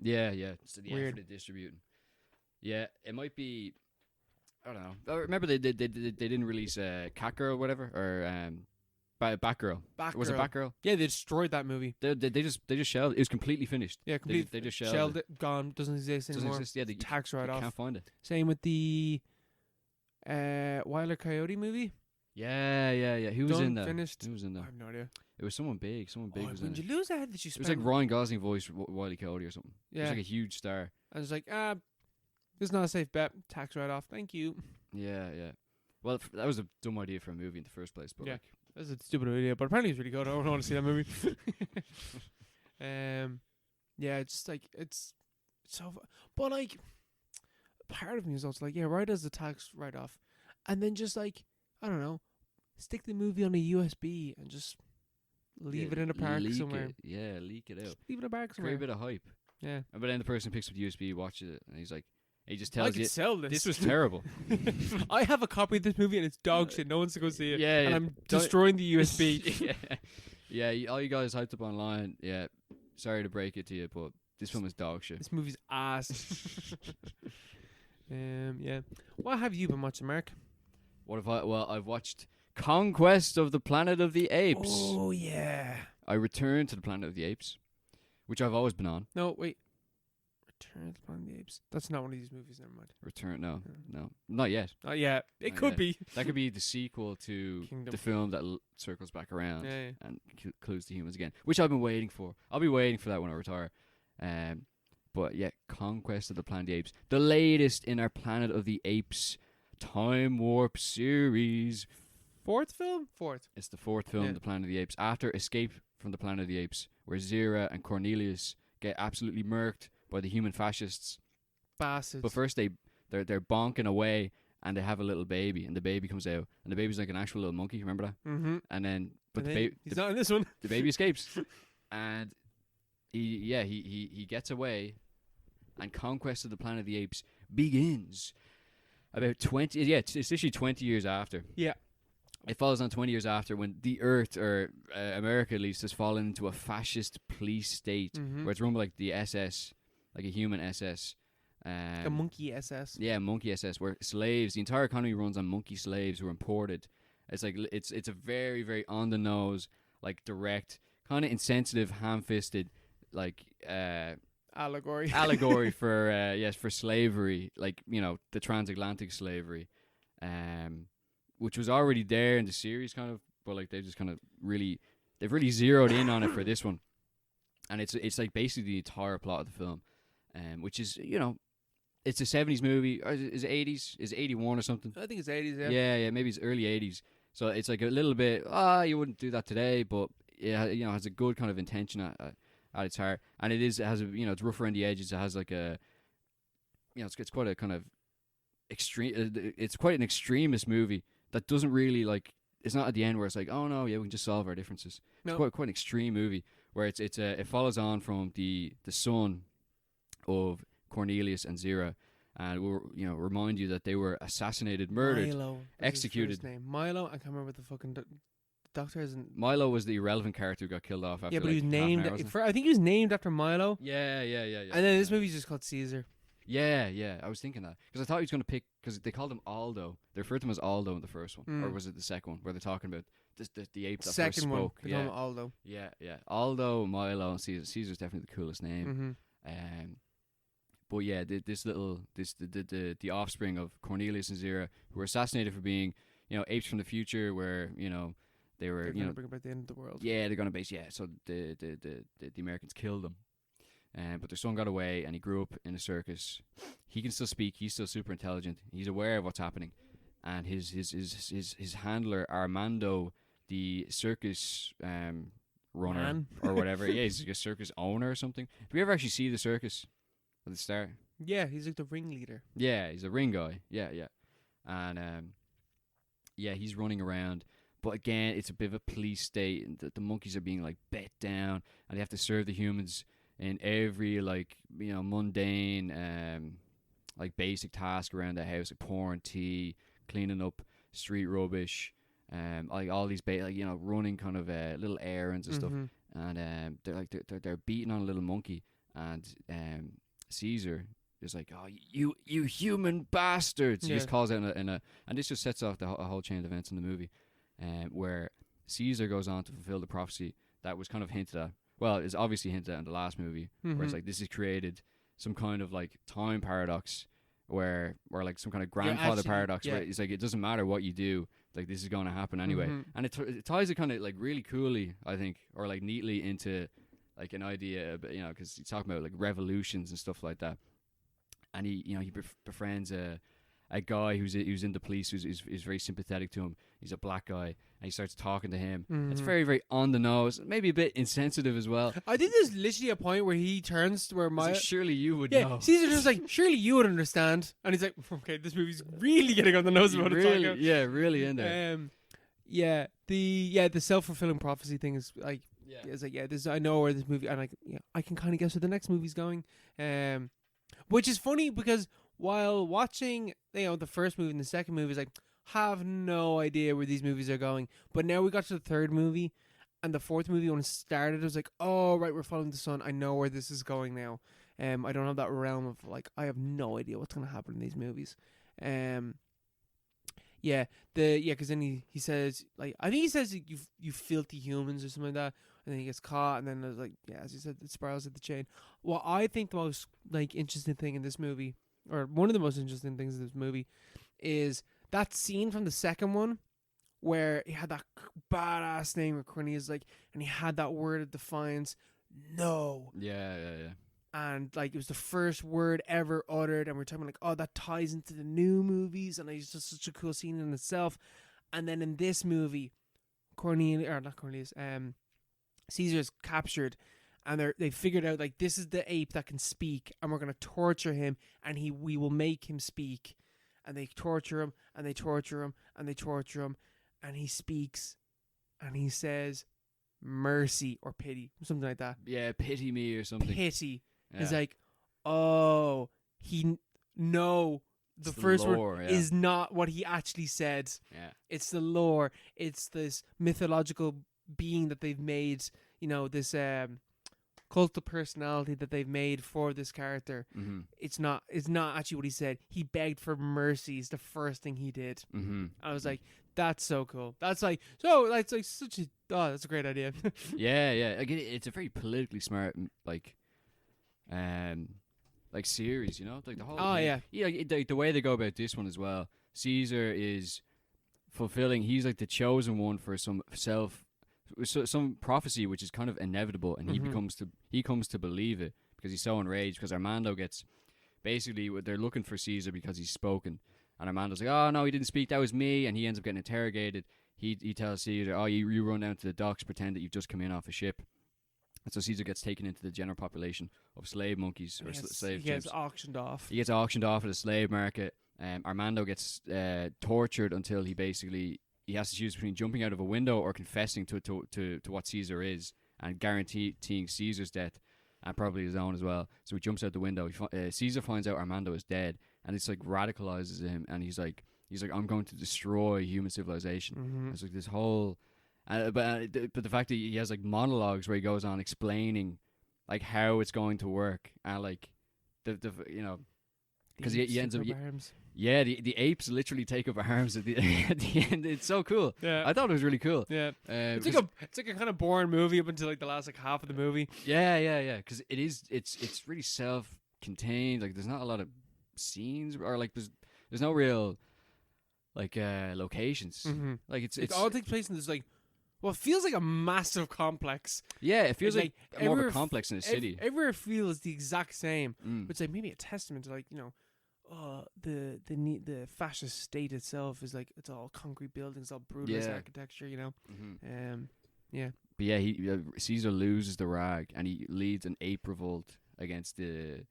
Yeah. It's the Weird. effort of distributing. Yeah, it might be. I don't know. Remember they didn't release Catgirl or whatever, or Batgirl. Was it Batgirl? Yeah, they destroyed that movie. They just shelved it. It was completely finished. Yeah, They just shelved it. Gone. Doesn't exist Doesn't anymore. exist. Yeah, they Tax write off. can't find it. Same with the Wile E. Coyote movie. Yeah. Who was in that? Finished. Who was in I that? have no idea. It was someone big. Someone big was in When it. you lose a head that you It spend. was like Ryan Gosling voiced Wile E. Coyote or something. Yeah. It was like a huge star. I was like, this is not a safe bet. Tax write off. Thank you. Yeah. Well, that was a dumb idea for a movie in the first place. But Yeah. like, That's a stupid idea, but apparently it's really good. I don't want to see that movie. Yeah, it's just like it's so. But like, part of me is also like, yeah, right as the tax write off, and then just like I don't know, stick the movie on a USB and just leave it in a park leak somewhere. It. Yeah, leak it out. Leave it in a park somewhere. Create a bit of hype. Yeah. But then the person picks up the USB, watches it, and he's like, he just I tells could you, sell this. this was terrible. I have a copy of this movie and it's dog shit. No one's to go see it. Yeah, and yeah. I'm destroying the USB. All you guys hyped up online. Yeah, sorry to break it to you, but this film is dog shit. This movie's ass. Yeah. What have you been watching, Mark? What have I? Well, I've watched Conquest of the Planet of the Apes. Oh yeah. I returned to the Planet of the Apes, which I've always been on. No, wait. Return of the Planet of the Apes. That's not one of these movies. Never mind. No, not yet. Yeah, it Not could yet. be. That could be the sequel to Kingdom. the film that circles back around Yeah. and includes the humans again, which I've been waiting for. I'll be waiting for that when I retire. But yeah, Conquest of the Planet of the Apes, the latest in our Planet of the Apes time warp series. Fourth film? Fourth. It's the fourth film, Yeah. The Planet of the Apes, after Escape from the Planet of the Apes, where Zira and Cornelius get absolutely murked by the human fascists. Bastards. But first they're bonking away, and they have a little baby, and the baby comes out, and the baby's like an actual little monkey. Remember that? Mm-hmm. And then, but And the then baby, he's not in this one. the baby escapes, and he gets away, and Conquest of the Planet of the Apes begins. About 20, it's literally 20 years after. Yeah. It follows on 20 years after, when the Earth, or America at least, has fallen into a fascist police state, Mhm. where it's run by like the SS, like a human SS. A monkey SS. Yeah, monkey SS, where slaves, the entire economy runs on monkey slaves who are imported. It's like it's a very, very on the nose, like direct, kind of insensitive, ham-fisted, like Allegory. for for slavery, like, you know, the transatlantic slavery, which was already there in the series, kind of, but like they've really zeroed in on it for this one, and it's like basically the entire plot of the film, which is, you know, it's a 70s movie, or is it 80s? Is it 81 or something? I think it's 80s, yeah. Yeah, maybe it's early 80s. So it's like a little bit, you wouldn't do that today, but yeah, you know, has a good kind of intention at its heart, and it has a, you know, it's rough around the edges. It has like a, you know, it's quite a kind of extreme. It's quite an extremist movie that doesn't really, like, it's not at the end where it's like, oh no, yeah, we can just solve our differences. No. It's quite an extreme movie where it follows on from the son of Cornelius and Zira, and we'll, you know, remind you that they were assassinated, murdered, Milo was executed. His first name. Milo, I can't remember what the fucking doctor isn't. Milo was the irrelevant character who got killed off after. Yeah, but like he was half an named. hour, wasn't I think he was named after Milo. he? Yeah. And then this movie's just called Caesar. Yeah. I was thinking that because I thought he was going to pick, because they called him Aldo. They referred to him as Aldo in the first one, or was it the second one where they're talking about the ape that first Second one. spoke? They call him Aldo. Yeah. Aldo, Milo, and Caesar. Caesar's definitely the coolest name. Mm-hmm. But yeah, the offspring of Cornelius and Zira, who were assassinated for being, you know, apes from the future, where, you know, they were, They're you know, bring about the end of the world. yeah, they're gonna base, yeah. So the Americans killed them, but their son got away, and he grew up in a circus. He can still speak. He's still super intelligent. He's aware of what's happening, and his handler Armando, the circus runner Man. or whatever. Yeah, he's like a circus owner or something. Do we ever actually see the circus at the start? Yeah, he's like the ringleader. Yeah, he's a ring guy. Yeah. And yeah, he's running around. But again, it's a bit of a police state, and the monkeys are being like bet down, and they have to serve the humans in every, like, you know, mundane, like basic task around the house, like pouring tea, cleaning up street rubbish, like all these like, you know, running kind of little errands and stuff. And they're beating on a little monkey, and Caesar is like, oh, you human bastards. He Yeah. just calls out in a and this just sets off a whole chain of events in the movie, where Caesar goes on to fulfill the prophecy that was kind of hinted at. Well, it's obviously hinted at in the last movie, where it's like this has created some kind of like time paradox, where like some kind of grandfather actually, paradox, yeah. where it's like it doesn't matter what you do, like this is going to happen anyway, and it ties it kind of like really coolly, I think, or like neatly into like an idea, because he's talking about like revolutions and stuff like that, and he befriends a guy who's in the police who's very sympathetic to him. He's a black guy, and he starts talking to him. It's very, very on the nose, maybe a bit insensitive as well. I think there's literally a point where he turns to where It's like, surely you would know. Caesar's just like, surely you would understand, and he's like, okay, this movie's really getting on the nose about really, it. really in there. The self-fulfilling prophecy thing is like, it's like, this I know where this movie, and like, I can kind of guess where the next movie's going, which is funny because while watching, the first movie and the second movie, is like, have no idea where these movies are going. But now we got to the third movie, and the fourth movie, when it started, it was like, oh, right, we're following the sun. I know where this is going now. I don't have that realm of, like, I have no idea what's going to happen in these movies. Because then he says, like, I think he says, you filthy humans or something like that. And then he gets caught, and then there's like, as you said, it spirals at the chain. Well, I think the most, like, interesting thing in this movie, or one of the most interesting things in this movie, is that scene from the second one where he had that badass name where Cornelius, like, and he had that word of defiance, no. Yeah. And like, it was the first word ever uttered, and we're talking like, oh, that ties into the new movies, and it's just such a cool scene in itself. And then in this movie, Caesar's captured, and they figured out, like, this is the ape that can speak, and we're gonna torture him, and we will make him speak. And they torture him, and they torture him, and they torture him, and he speaks, and he says, mercy or pity, something like that. Yeah, pity me or something. Pity. Yeah. It's like, oh, the first lore, word is not what he actually said. Yeah. It's the lore. It's this mythological being that they've made, this cult of personality that they've made for this character. Mm-hmm. It's not actually what he said. He begged for mercy is the first thing he did. Mm-hmm. I was like, that's so cool. That's like such a that's a great idea. Yeah. Again, it's a very politically smart series, like the whole thing. Like the way they go about this one as well. Caesar is fulfilling. He's like the chosen one for some prophecy which is kind of inevitable, and he comes to believe it because he's so enraged, because Armando gets basically, they're looking for Caesar because he's spoken, and Armando's like, oh no, he didn't speak, that was me, and he ends up getting interrogated. He tells Caesar, oh, you run down to the docks, pretend that you've just come in off a ship. And so Caesar gets taken into the general population of slave monkeys or slave He gets ships. auctioned off. He gets auctioned off at a slave market. Armando gets tortured until he has to choose between jumping out of a window or confessing to what Caesar is, and guaranteeing Caesar's death and probably his own as well. So he jumps out the window. Caesar finds out Armando is dead, and it's like radicalizes him, and he's like, I'm going to destroy human civilization. Mm-hmm. It's like this whole, but the fact that he has like monologues where he goes on explaining like how it's going to work, and like because he ends up. Yeah, the apes literally take up arms at the end. It's so cool. Yeah, I thought it was really cool. Yeah, it's like a kind of boring movie up until like the last half of the movie. Yeah. Because it's really self-contained. Like there's not a lot of scenes, or like there's no real like locations. Mm-hmm. Like it's all takes place in this like, well, it feels like a massive complex. Yeah, it feels like more of a everywhere complex in a city. Everywhere feels the exact same. It's like maybe a testament to like the fascist state itself is like, it's all concrete buildings, all brutalist architecture, Mm-hmm. But yeah, Caesar loses the rag, and he leads an ape revolt against the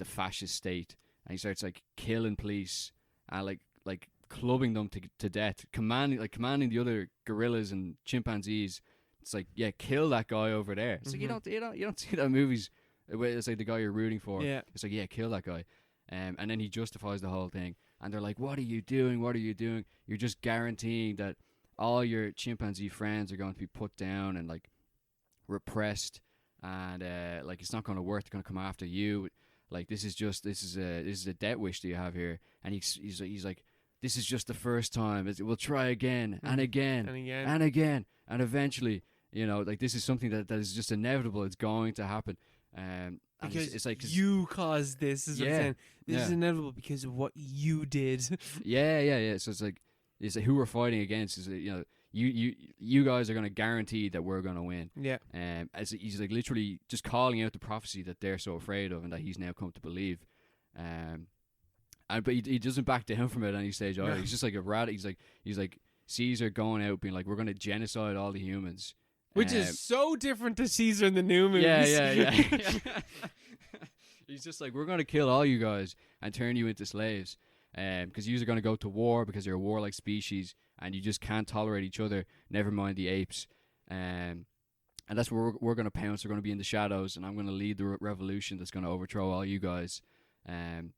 fascist state, and he starts like killing police and like clubbing them to death, commanding the other gorillas and chimpanzees. It's like, yeah, kill that guy over there. It's like you don't see that in movies. It's like the guy you're rooting for. Yeah. It's like, yeah, kill that guy. And then he justifies the whole thing, and they're like, what are you doing? You're just guaranteeing that all your chimpanzee friends are going to be put down and like repressed, and like it's not going to work. They're going to come after you. Like this is a death wish that you have here. And he's like, this is just the first time. We'll try again and again And again. and again, and eventually, like this is something that is just inevitable. It's going to happen. And Because it's like 'cause- you caused this, is what I'm Yeah, saying. This is yeah. inevitable because of what you did. yeah. So it's like who we're fighting against is you guys are going to guarantee that we're going to win. Yeah. As he's like literally just calling out the prophecy that they're so afraid of and that he's now come to believe. But he doesn't back down from it at any stage. No. He's just like a rat. He's like Caesar going out being like, we're going to genocide all the humans. Which is so different to Caesar in the new movies. Yeah. He's just like, we're going to kill all you guys and turn you into slaves. Because you are going to go to war because you're a warlike species and you just can't tolerate each other, never mind the apes. And that's where we're going to pounce. We're going to be in the shadows and I'm going to lead the revolution that's going to overthrow all you guys. And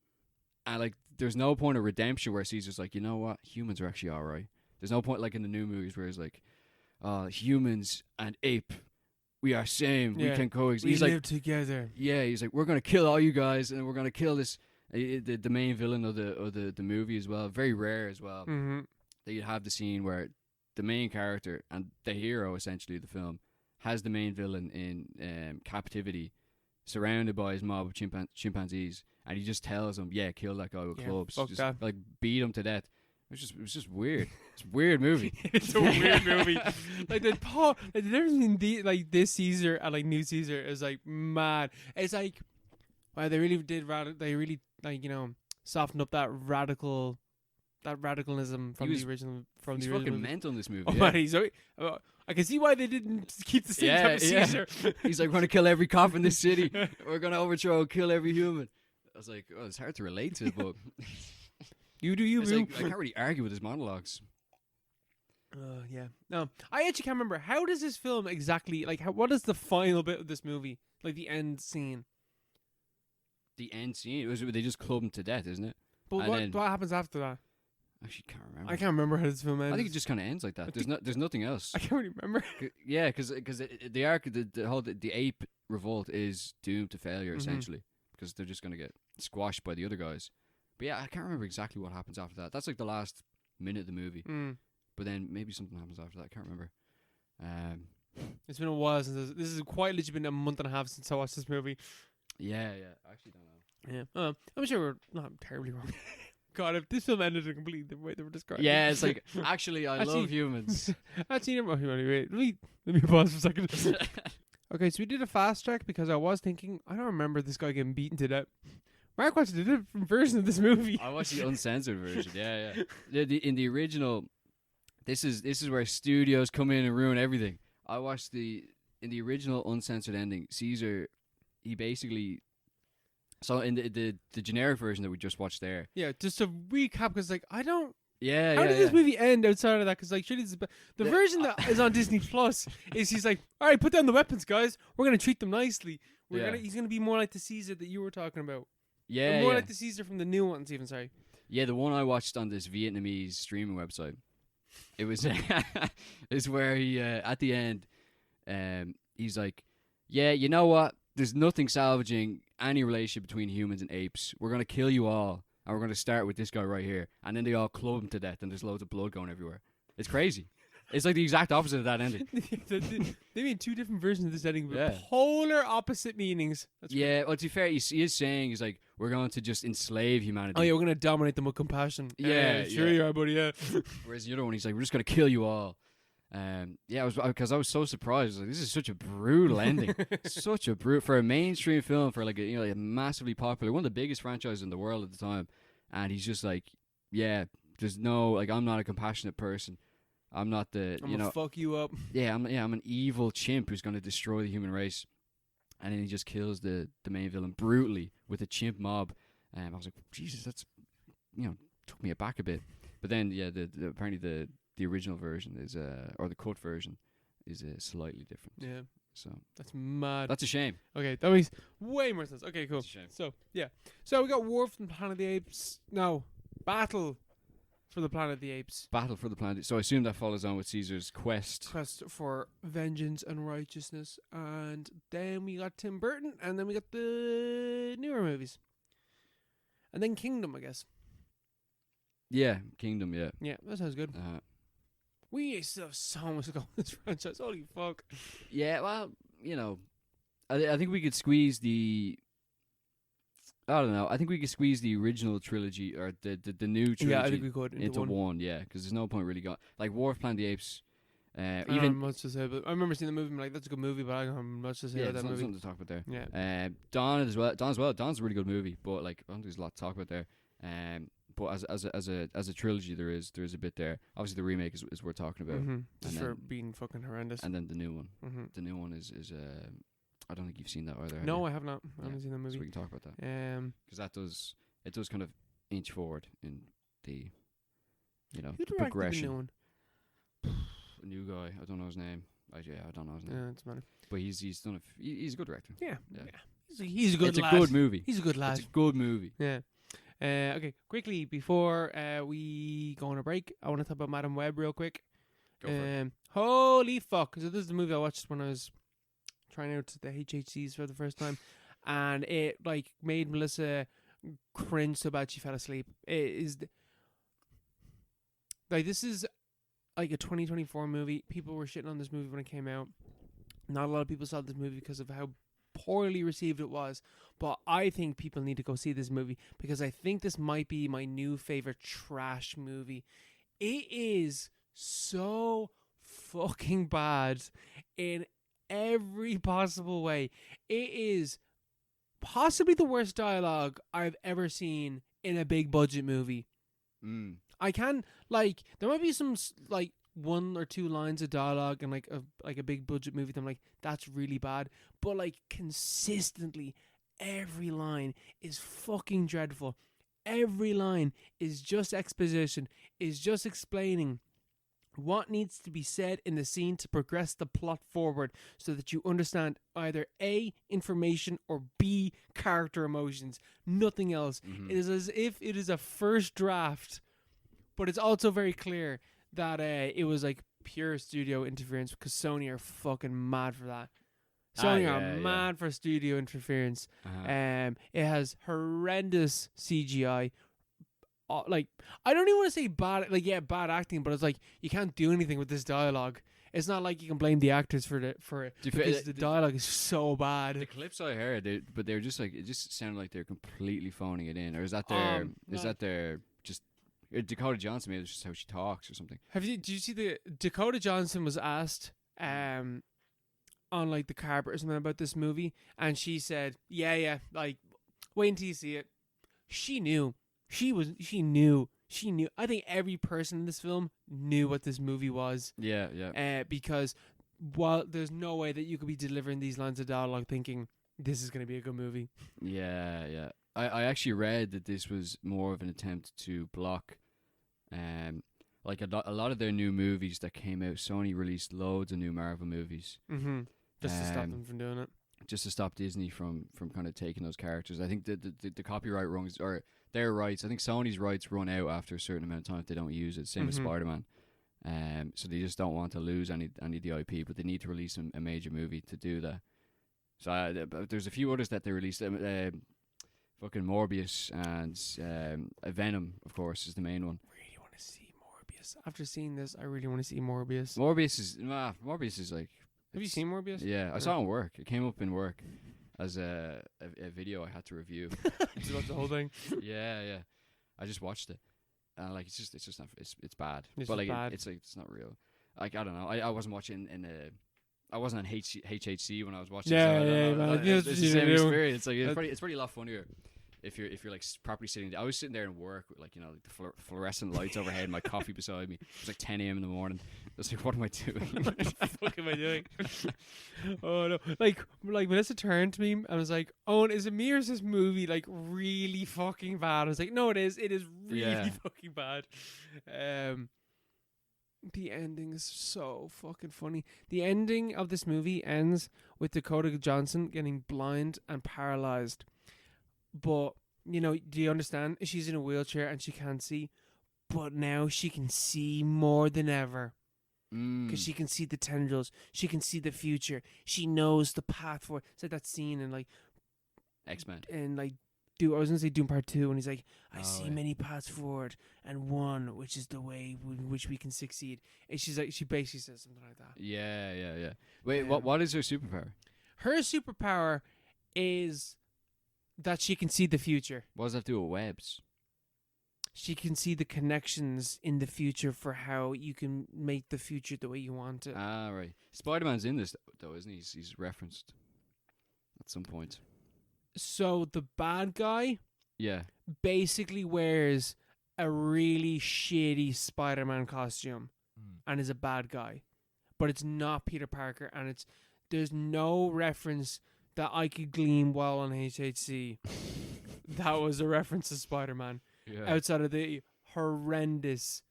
like, there's no point of redemption where Caesar's like, you know what? Humans are actually all right. There's no point like in the new movies where he's like, humans and ape, we are same. Yeah. We can coexist. We He's live like, together. yeah. He's like, we're gonna kill all you guys, and we're gonna kill this. The main villain of the movie as well. Very rare as well. Mm-hmm. That you'd have the scene where the main character and the hero essentially of the film has the main villain in captivity, surrounded by his mob of chimpanzees, and he just tells him, "Yeah, kill that guy with clubs. fuck Just that." like beat him to death." It was just weird. It's a weird movie. It's a weird movie. Like the difference between like this Caesar and like new Caesar is like mad. It's like, wow, they really did they really like softened up that radicalism from was- the original He's original fucking movie. mental in this movie. Oh yeah. man, he's I can see why they didn't keep the same type of Yeah, yeah. Caesar. He's like, we're gonna kill every cop in this city. We're gonna overthrow, kill every human. I was like, oh, it's hard to relate to, but You do you, it's boo. like, I can't really argue with his monologues. Yeah. No, I actually can't remember. How does this film exactly like? What is the final bit of this movie? Like the end scene. The end scene, they just club him to death, isn't it? But And what happens after that? Actually, can't remember. I can't remember how this film ends. I think it just kind of ends like that. There's nothing else. I can't really remember. Yeah, because the arc, the ape revolt is doomed to failure essentially, because they're just gonna get squashed by the other guys. But yeah, I can't remember exactly what happens after that. That's like the last minute of the movie. But then maybe something happens after that. I can't remember. It's been a while since this has quite literally been a month and a half since I watched this movie. Yeah. I actually don't know. Yeah. I'm sure we're not terribly wrong. God, if this film ended in completely the way they were describing. Yeah, it's like actually I Actually- love humans. Actually, never mind. Wait, let me pause for a second. Okay, so we did a fast track because I was thinking I don't remember this guy getting beaten to death. Mark watched a different version of this movie. I watched the uncensored version. Yeah. In the original, this is where studios come in and ruin everything. I watched in the original uncensored ending. Caesar, he basically. So in the generic version that we just watched there. Yeah, just to recap, because like I don't. Yeah. How did this movie end outside of that? Because like, surely the version that is on Disney Plus is he's like, all right, put down the weapons, guys. We're gonna treat them nicely. He's gonna be more like the Caesar that you were talking about. Yeah. Or more like the Caesar from the new ones, even. Sorry. Yeah, the one I watched on this Vietnamese streaming website. It was is where he at the end, he's like, yeah, you know what? There's nothing salvaging any relationship between humans and apes. We're gonna kill you all, and we're gonna start with this guy right here. And then they all club him to death, and there's loads of blood going everywhere. It's crazy. It's like the exact opposite of that ending. They made two different versions of this ending with Yeah. polar opposite meanings. That's Yeah, well, to be fair, he is saying, he's like, we're going to just enslave humanity. Oh yeah, we're gonna dominate them with compassion. Yeah, sure yeah. you are, buddy. Yeah. Whereas the other one, he's like, we're just going to kill you all. Yeah, because I was so surprised. Like, this is such a brutal ending. Such a for a mainstream film, for like a massively popular, one of the biggest franchises in the world at the time. And he's just like, yeah, there's no, like, I'm not a compassionate person. I'm not the, I'm gonna fuck you up. Yeah, I'm an evil chimp who's going to destroy the human race. And then he just kills the main villain brutally with a chimp mob. I was like, Jesus, that's, took me aback a bit. But then, yeah, apparently the original version is, or the cut version is slightly different. Yeah. So That's mad. that's a shame. Okay, that makes way more sense. Okay, cool. That's a shame. So yeah, so we got War from the Planet of the Apes. No, Battle for the Planet of the Apes. Battle for the Planet. So I assume that follows on with Caesar's quest. Quest for vengeance and righteousness, and then we got Tim Burton, and then we got the newer movies, and then Kingdom, I guess. Yeah, Kingdom. Yeah. Yeah, that sounds good. We still have so much to go in this franchise. Holy fuck. Yeah. Well, I think we could squeeze the. I don't know. I think we could squeeze the original trilogy or the new trilogy Yeah, I think we could into one. Yeah, because there's no point really going. Like War of Planet of the Apes. I don't have much to say, but I remember seeing the movie and like, that's a good movie, but I don't have much to say about that movie. Something to talk about there. Yeah. Dawn as well. Dawn's a really good movie, but like I don't think there's a lot to talk about there. But as a trilogy, there is a bit there. Obviously, the remake is worth talking about. Just for being fucking horrendous. And then the new one. The new one is I don't think you've seen that either. No, I have not. I haven't seen that movie. So we can talk about that. Because it does kind of inch forward in the Who the the progression. new one? A new guy. I don't know his name. I don't know his name. Yeah, it's matter. But he's done he's a good director. Yeah. He's a good lad. It's a good movie. He's a good lad. It's a good movie. Yeah. Okay, quickly before we go on a break, I want to talk about Madam Web real quick. Go for it. Holy fuck! So this is the movie I watched when I was trying out the HHCs for the first time, and it like made Melissa cringe so bad she fell asleep. It is like this is like a 2024 movie. People were shitting on this movie when it came out. Not a lot of people saw this movie because of how poorly received it was, but I think people need to go see this movie because I think this might be my new favorite trash movie. It is so fucking bad in every possible way. It is possibly the worst dialogue I've ever seen in a big budget movie. I can there might be some like one or two lines of dialogue in like a big budget movie that I'm like, that's really bad, but like consistently every line is fucking dreadful. Every line is just exposition, is just explaining what needs to be said in the scene to progress the plot forward so that you understand either A, information, or B, character emotions. Nothing else. It is as if it is a first draft, but it's also very clear that it was like pure studio interference because Sony are fucking mad for that. Sony are mad for studio interference. It has horrendous CGI. Like, I don't even want to say bad, bad acting, but it's like you can't do anything with this dialogue. It's not like you can blame the actors for it because the dialogue is so bad. The clips I heard, they were just like, it just sounded like they're completely phoning it in, or is that their just Dakota Johnson? Maybe it's just how she talks or something. Did you see the Dakota Johnson was asked on like the carpet or something about this movie, and she said, "Yeah, like wait until you see it." She knew. She knew. I think every person in this film knew what this movie was. Yeah. Because while there's no way that you could be delivering these lines of dialogue thinking this is going to be a good movie. Yeah. I actually read that this was more of an attempt to block, like a lot of their new movies that came out. Sony released loads of new Marvel movies. Just to stop them from doing it. Just to stop Disney from kind of taking those characters. I think the copyright runs, or their rights, I think Sony's rights run out after a certain amount of time if they don't use it. Same with Spider-Man. So they just don't want to lose any of the IP, but they need to release a major movie to do that. So there's a few others that they released. Fucking Morbius and Venom, of course, is the main one. Really want to see Morbius. After seeing this, I really want to see Morbius. Morbius is like... Have you seen Morbius? Yeah, I saw it in work. It came up in work as a video I had to review. Did you watch the whole thing? Yeah. I just watched it, and like it's just not it's bad. It's but like bad. it's like it's not real. Like I don't know. I wasn't watching I wasn't on HHC when I was watching. Yeah. It's the same experience. Like it's pretty a lot funnier. If you're like properly sitting there. I was sitting there in work with like the fluorescent lights overhead, my coffee beside me. It was like 10 a.m. in the morning. I was like, what am I doing? What the fuck am I doing? Oh no! Like Melissa turned to me and was like, "Owen, is it me or is this movie like really fucking bad?" I was like, "No, it is. It is really fucking bad." The ending is so fucking funny. The ending of this movie ends with Dakota Johnson getting blind and paralyzed. But, do you understand? She's in a wheelchair and she can't see. But now she can see more than ever. Because she can see the tendrils. She can see the future. She knows the path for it. It's like that scene in like... X-Men. And like I was gonna say Doom Part 2, and he's like, I Oh, see yeah. many paths forward, and one which is the way in which we can succeed. And she's like, she basically says something like that. Yeah. Wait, Um, what is her superpower? Her superpower is that she can see the future. What does that do with webs? She can see the connections in the future for how you can make the future the way you want it. Ah, right. Spider-Man's in this though, isn't he? He's referenced at some point. So the bad guy Yeah. basically wears a really shitty Spider-Man costume and is a bad guy, but it's not Peter Parker, and there's no reference that I could glean while on HHC that was a reference to Spider-Man Yeah. outside of the horrendous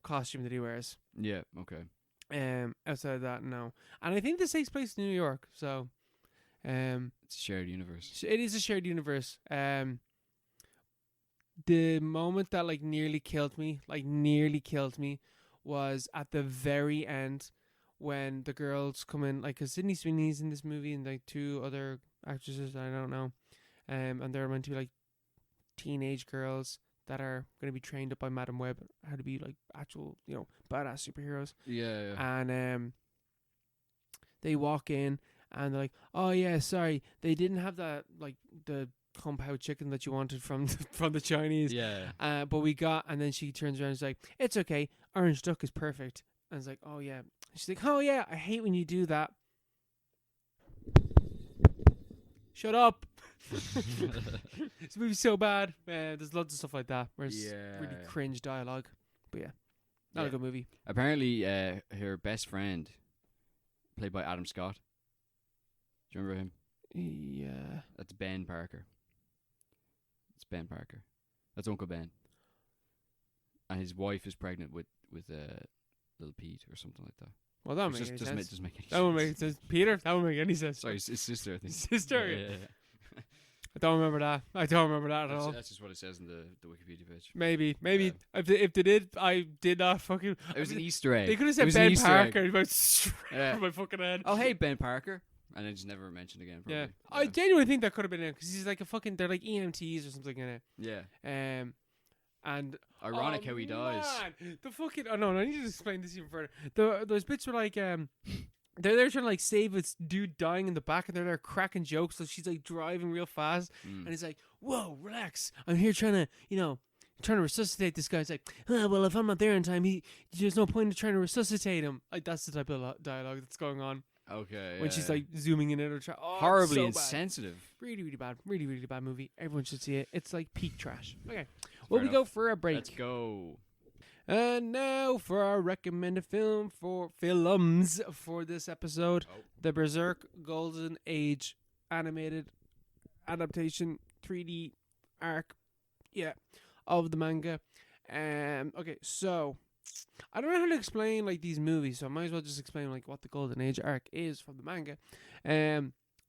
costume that he wears. Yeah. Okay. Outside of that, no. And I think this takes place in New York, so It's a shared universe. it is a shared universe. The moment that nearly killed me, was at the very end when the girls come in, because Sydney Sweeney's in this movie and two other actresses that I don't know, and they're meant to be teenage girls that are going to be trained up by Madam Web how to be actual badass superheroes. Yeah. And they walk in and they're like, oh yeah, sorry, they didn't have that the kung pao chicken that you wanted from from the Chinese. Yeah. But we got, and then she turns around and is like, it's okay, orange duck is perfect. And it's like, oh yeah. She's like, oh yeah, I hate when you do that. Shut up. This movie's so bad. There's lots of stuff like that where it's really cringe dialogue. But yeah, not a good movie. Apparently, her best friend, played by Adam Scott. Do you remember him? Yeah. That's Ben Parker. It's Ben Parker. That's Uncle Ben. And his wife is pregnant with little Pete or something like that. Well, that Which makes any doesn't sense. make any sense. That wouldn't make sense. Peter, that wouldn't make any sense. Sorry, his sister, I think. Sister. Yeah. I don't remember that. I don't remember that at all. That's just what it says in the Wikipedia page. Maybe. Yeah. If they did, I did not fucking. It was an Easter egg. They could have It said was an Ben Easter egg. Parker. It went straight Yeah. from my fucking head. Oh, hey, Ben Parker. And then just never mentioned again, probably. Yeah. I genuinely think that could have been it because he's like a fucking. They're like EMTs or something in it. Yeah. And Ironic how he dies. Man, the fucking. Oh no, I need to explain this even further. Those bits were they're there trying to save this dude dying in the back, and they're there cracking jokes. So she's driving real fast, and he's like, "Whoa, relax! I'm here trying to resuscitate this guy." It's like, well, if I'm not there in time, there's no point in trying to resuscitate him. That's the type of dialogue that's going on Okay. when she's zooming in at her. horribly so bad. insensitive. Really, really bad. Really, really bad movie. Everyone should see it. It's peak trash. Okay, well, we go for a break. Let's go. And now for our recommended films for this episode. Oh. The Berserk Golden Age animated adaptation 3D arc of the manga. Okay, so I don't know how to explain these movies, so I might as well just explain what the Golden Age arc is from the manga.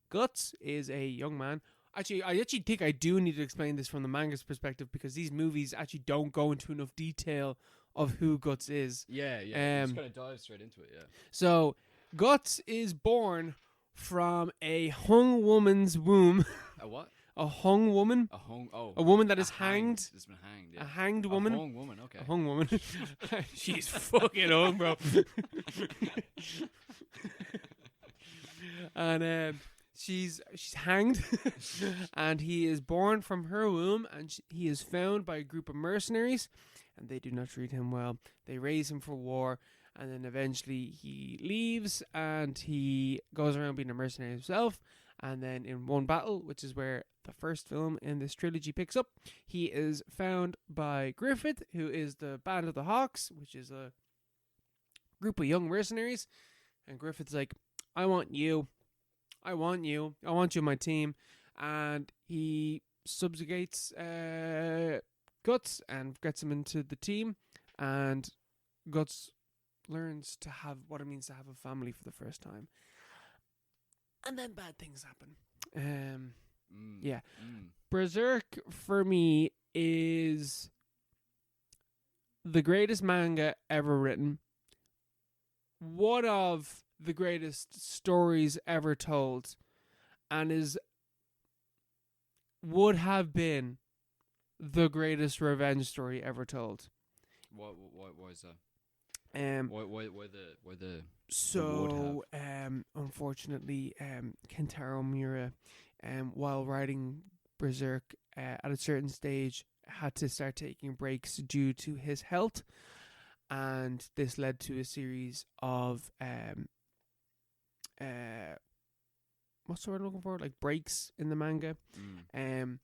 Guts is a young man. Actually, I think I do need to explain this from the manga's perspective because these movies actually don't go into enough detail of who Guts is. Yeah. Just kind of dive straight into it, yeah. So, Guts is born from a hung woman's womb. A what? A hung woman. A A woman that is hanged. It's been hanged, yeah. A hanged woman. A hung woman, okay. A hung woman. She's fucking hung, bro. And she's hanged, and he is born from her womb, and he is found by a group of mercenaries, and they do not treat him well. They raise him for war, and then eventually he leaves, and he goes around being a mercenary himself. And then in one battle, which is where the first film in this trilogy picks up, he is found by Griffith, who is the Band of the Hawks, which is a group of young mercenaries. And Griffith's like, I want you on my team. And he subjugates Guts and gets him into the team. And Guts learns to have what it means to have a family for the first time. And then bad things happen. Yeah. Berserk, for me, is the greatest manga ever written. One of the greatest stories ever told. And is would have been the greatest revenge story ever told. What was that? Um, What the So, unfortunately, Kentaro Miura, while writing Berserk, at a certain stage, had to start taking breaks due to his health, and this led to a series of what's the word I'm looking for? Like breaks in the manga, and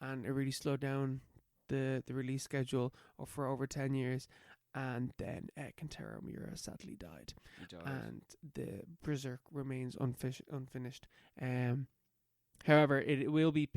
it really slowed down the release schedule for over 10 years. And then Kentaro Miura sadly died, and the Berserk remains unfinished. However, it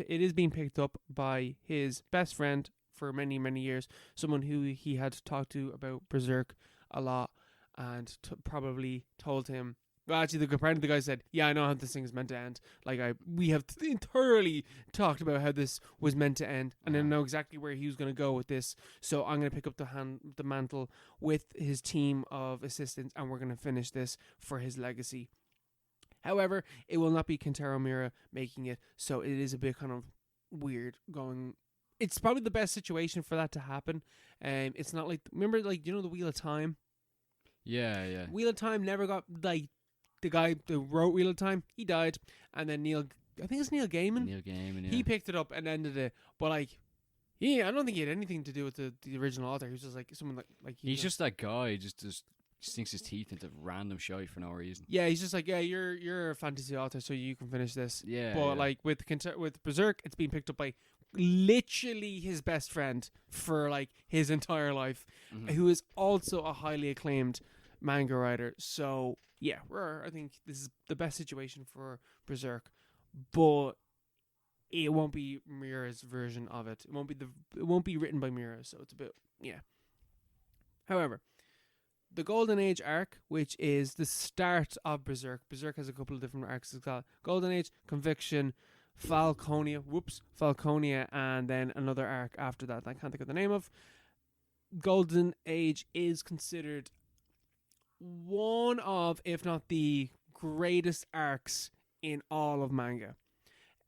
is being picked up by his best friend for many years, someone who he had talked to about Berserk a lot, and probably told him. Well, actually, the guy said, "Yeah, I know how this thing is meant to end. Like, we have thoroughly talked about how this was meant to end, and I know exactly where he was going to go with this. So I'm going to pick up the mantle with his team of assistants, and we're going to finish this for his legacy." However, it will not be Kentaro Miura making it, so it is a bit kind of weird going. It's probably the best situation for that to happen. It's not like, remember, like, you know, the Wheel of Time. Yeah. Wheel of Time never got, like, the guy that wrote Wheel of Time, he died, and then I think it's Neil Gaiman. Yeah. He picked it up and ended it, but like, I don't think he had anything to do with the original author. He was just like someone like he's just that guy, just sinks his teeth into random shit for no reason. Yeah, he's just like, yeah, you're a fantasy author, so you can finish this. Yeah, but like with Berserk, it's being picked up by literally his best friend for like his entire life, who is also a highly acclaimed manga writer. So yeah, I think this is the best situation for Berserk, but it won't be Miura's version of it. It won't be written by Miura, so it's a bit However, the Golden Age arc, which is the start of Berserk. Berserk has a couple of different arcs. It's got Golden Age, Conviction, Falconia, and then another arc after that I can't think of the name of. Golden Age is considered one of, if not the greatest arcs in all of manga.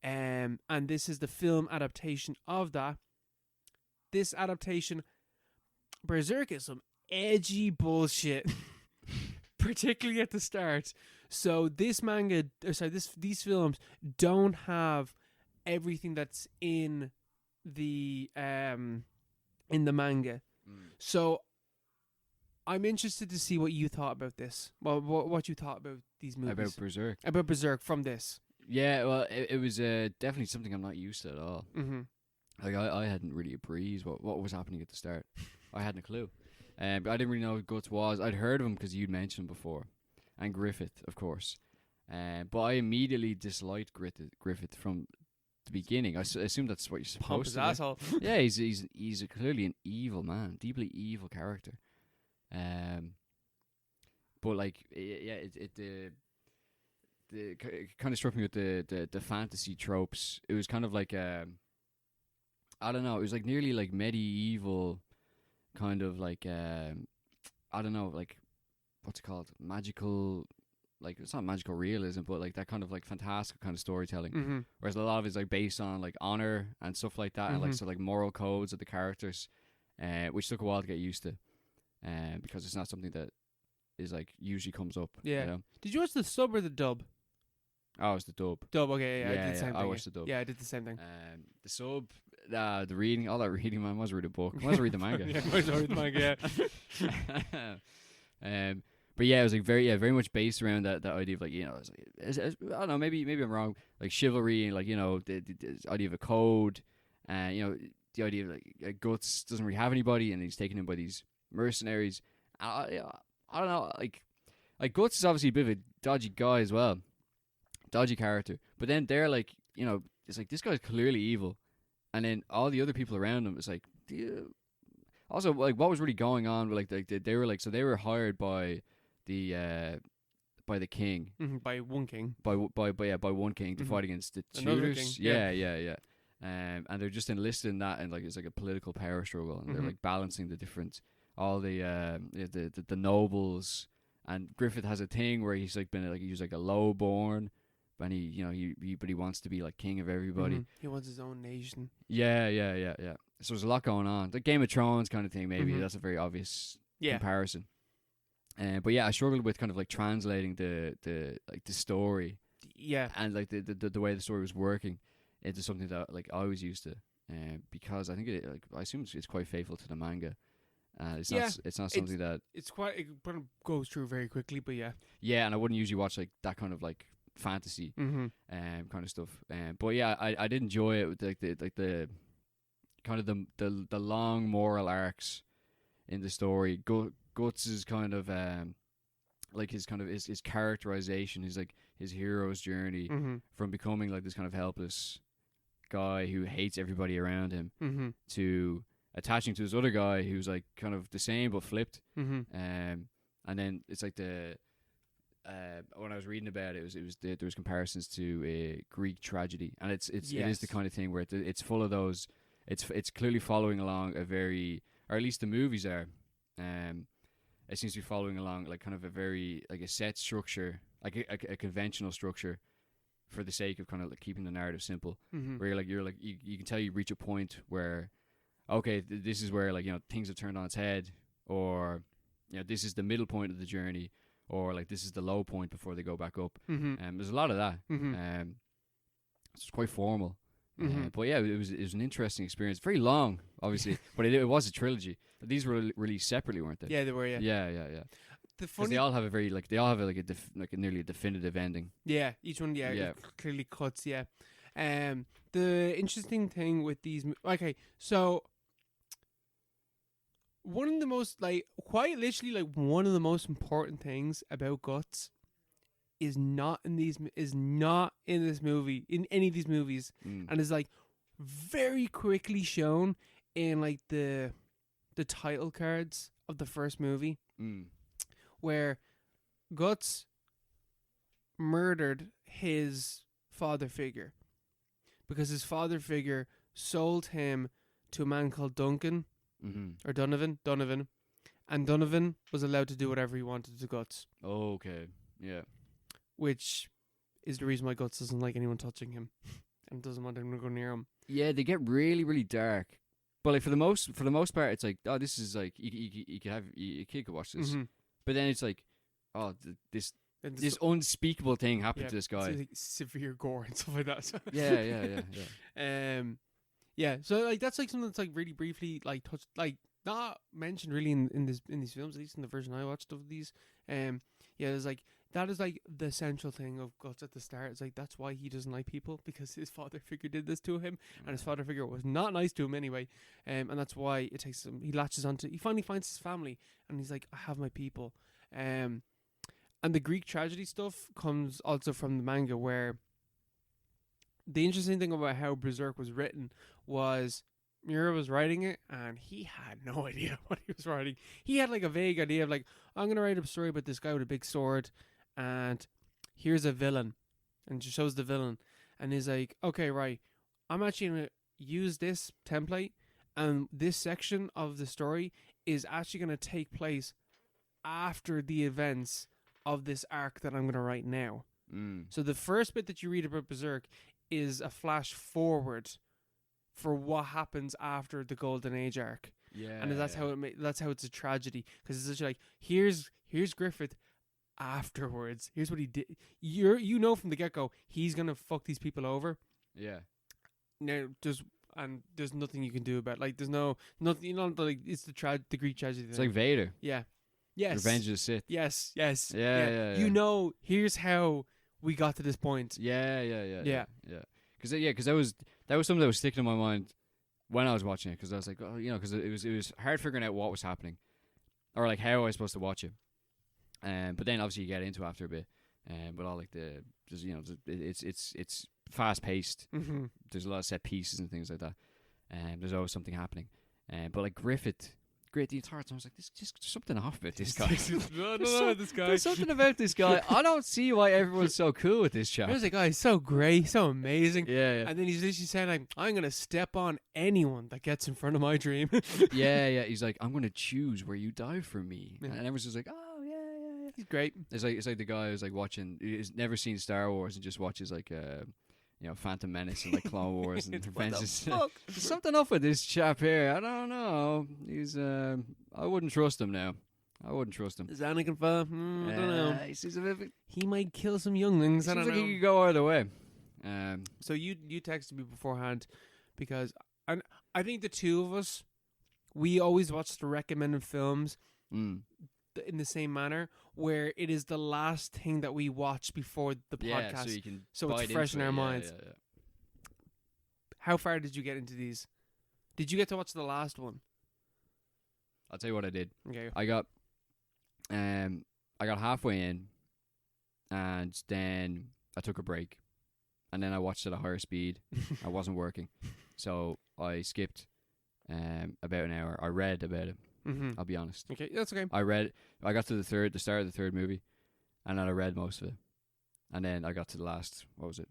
And this is the film adaptation of that. This adaptation, Berserk, is some edgy bullshit, particularly at the start. So these films don't have everything that's in the manga. So I'm interested to see what you thought about this. Well, what you thought about these movies. About Berserk from this. Yeah, well, it was definitely something I'm not used to at all. Mm-hmm. Like, I hadn't really a breeze what was happening at the start. I hadn't a clue. But I didn't really know who Guts was. I'd heard of him because you'd mentioned him before. And Griffith, of course. But I immediately disliked Griffith from the beginning. I assume that's what you're supposed to do. Asshole. Yeah, he's clearly an evil man. Deeply evil character. But like, it kind of struck me with the fantasy tropes. It was kind of like I don't know. It was like nearly like medieval, kind of like I don't know, like what's it called? Magical. Like, it's not magical realism, but like that kind of like fantastic kind of storytelling. Mm-hmm. Whereas a lot of it's like based on like honor and stuff like that, and like so like moral codes of the characters, which took a while to get used to, because it's not something that is like usually comes up. Yeah. You know? Did you watch the sub or the dub? Oh, it's the dub. Dub. Okay. Yeah, I did the same thing. I watched the dub. Yeah, I did the same thing. The sub, the reading, all that reading, man. I was read a book. I was read the manga. Yeah, I was read the manga. Yeah. But yeah, it was like very much based around that idea of like, you know, it's I don't know, maybe I'm wrong, like chivalry and like, you know, the idea of a code, and you know, the idea of like Guts doesn't really have anybody and he's taken in by these mercenaries. I don't know, like Guts is obviously a bit of a dodgy guy as well, dodgy character. But then they're like, you know, it's like this guy's clearly evil, and then all the other people around him is like, also like what was really going on? Like they were like, so they were hired by the king, by one king, by one king to fight against the Another Tudors. king, Yeah. And they're just enlisted in that, and like it's like a political power struggle, and they're like balancing the different, all the nobles. And Griffith has a thing where he's like he was like a low born, and but he wants to be like king of everybody. Mhm. He wants his own nation. Yeah. So there's a lot going on. The Game of Thrones kind of thing, maybe. Mhm. That's a very obvious Yeah. comparison. But yeah, I struggled with kind of like translating the story Yeah. and like the way the story was working into something that like I was used to. Because I think I assume it's quite faithful to the manga. It's not something that It's quite. It kind of goes through very quickly, but yeah. yeah, and I wouldn't usually watch like that kind of like fantasy Mm-hmm. kind of stuff. But yeah, I did enjoy it with the kind of the long moral arcs in the story. Guts is kind of like his characterization, his hero's journey Mm-hmm. from becoming like this kind of helpless guy who hates everybody around him Mm-hmm. to attaching to this other guy who's like kind of the same but flipped. Mm-hmm. And then it's like when I was reading about it, there was comparisons to a Greek tragedy, and it is the kind of thing where it's full of those. It's clearly following along a very, or at least the movies are. It seems to be following along like kind of a very like a set structure, like a conventional structure, for the sake of kind of like keeping the narrative simple. Mm-hmm. Where you can tell you reach a point where, okay, this is where like things have turned on its head, or this is the middle point of the journey, or like this is the low point before they go back up. Mm-hmm. There's a lot of that. Mm-hmm. It's quite formal. Mm-hmm. But yeah, it was an interesting experience. Very long, obviously, but it was a trilogy. But these were released separately, weren't they? Yeah, they were. Yeah. Yeah. The Because funny. they all have a nearly definitive ending. Yeah, each one. Yeah, Yeah. it clearly cuts. Yeah. The interesting thing with these. Okay, so one of the most quite literally one of the most important things about Guts is not in this movie, in any of these movies, and is very quickly shown in the title cards of the first movie, where Guts murdered his father figure because his father figure sold him to a man called Duncan. Or Donovan, and Donovan was allowed to do whatever he wanted to Guts, Okay. Yeah. which is the reason why Guts doesn't like anyone touching him and doesn't want anyone to go near him. Yeah, they get really, really dark. But like for the most part, it's like, oh, this is like you could have a kid could watch this. Mm-hmm. But then it's like, oh, this And this unspeakable thing happened to this guy. it's severe gore and stuff like that. So Yeah. Yeah. So that's something that's really briefly touched, not mentioned really in these films, at least in the version I watched of these. Yeah, there's that is the central thing of Guts at the start. It's that's why he doesn't like people, because his father figure did this to him, and his father figure was not nice to him anyway. And that's why it takes him. He latches onto. He finally finds his family, and he's like, I have my people. And the Greek tragedy stuff comes also from the manga, where the interesting thing about how Berserk was written was Miura was writing it, and he had no idea what he was writing. He had a vague idea of I'm going to write a story about this guy with a big sword, and here's a villain, and just shows the villain, and he's like, okay, right, I'm actually going to use this template, and this section of the story is actually going to take place after the events of this arc that I'm going to write now. So the first bit that you read about Berserk is a flash forward for what happens after the Golden Age arc. Yeah. And that's how that's how it's a tragedy, because it's such here's Griffith afterwards. Here's what he did. From the get-go he's going to fuck these people over. Yeah. Now there's nothing you can do about there's nothing, it's the Greek tragedy It's thing. like Vader. Yeah. Yes. Revenge of the Sith. Yes. Yeah. Here's how we got to this point. Yeah. Because that was something that was sticking in my mind when I was watching it, because I was like, oh, because it was hard figuring out what was happening, or how I was supposed to watch it. But then obviously you get into it after a bit, but all it's fast paced. Mm-hmm. There's a lot of set pieces and things like that, and there's always something happening. But Griffith. Great, the entire time I was like, there's just something off about this guy. There's something about this guy. I don't see why everyone's so cool with this chap. There's a guy so great, so amazing. Yeah. And then he's literally saying, I'm going to step on anyone that gets in front of my dream. Yeah. He's like, I'm going to choose where you die for me. Yeah. And everyone's just like, oh, yeah. he's great. It's like the guy who's like watching. He's never seen Star Wars and just watches like Phantom Menace and like Clone Wars and Revenge. Fuck. There's something up with this chap here. I don't know. He's I wouldn't trust him now. I wouldn't trust him. Is Anakin fan? I don't know. He seems a bit. He might kill some younglings. I Seems don't like know. he could go either way. So you texted me beforehand because I think the two of us, we always watch the recommended films in the same manner, where it is the last thing that we watch before the podcast, so you can. so it's bite fresh in into our it. minds. Yeah. How far did you get into these? Did you get to watch the last one? I'll tell you what I did. Okay. I got halfway in, and then I took a break, and then I watched at a higher speed. I wasn't working, so I skipped about an hour. I read about it. Mm-hmm. I'll be honest. Okay, that's okay. I got to the start of the third movie, and then I read most of it, and then I got to the last. What was it?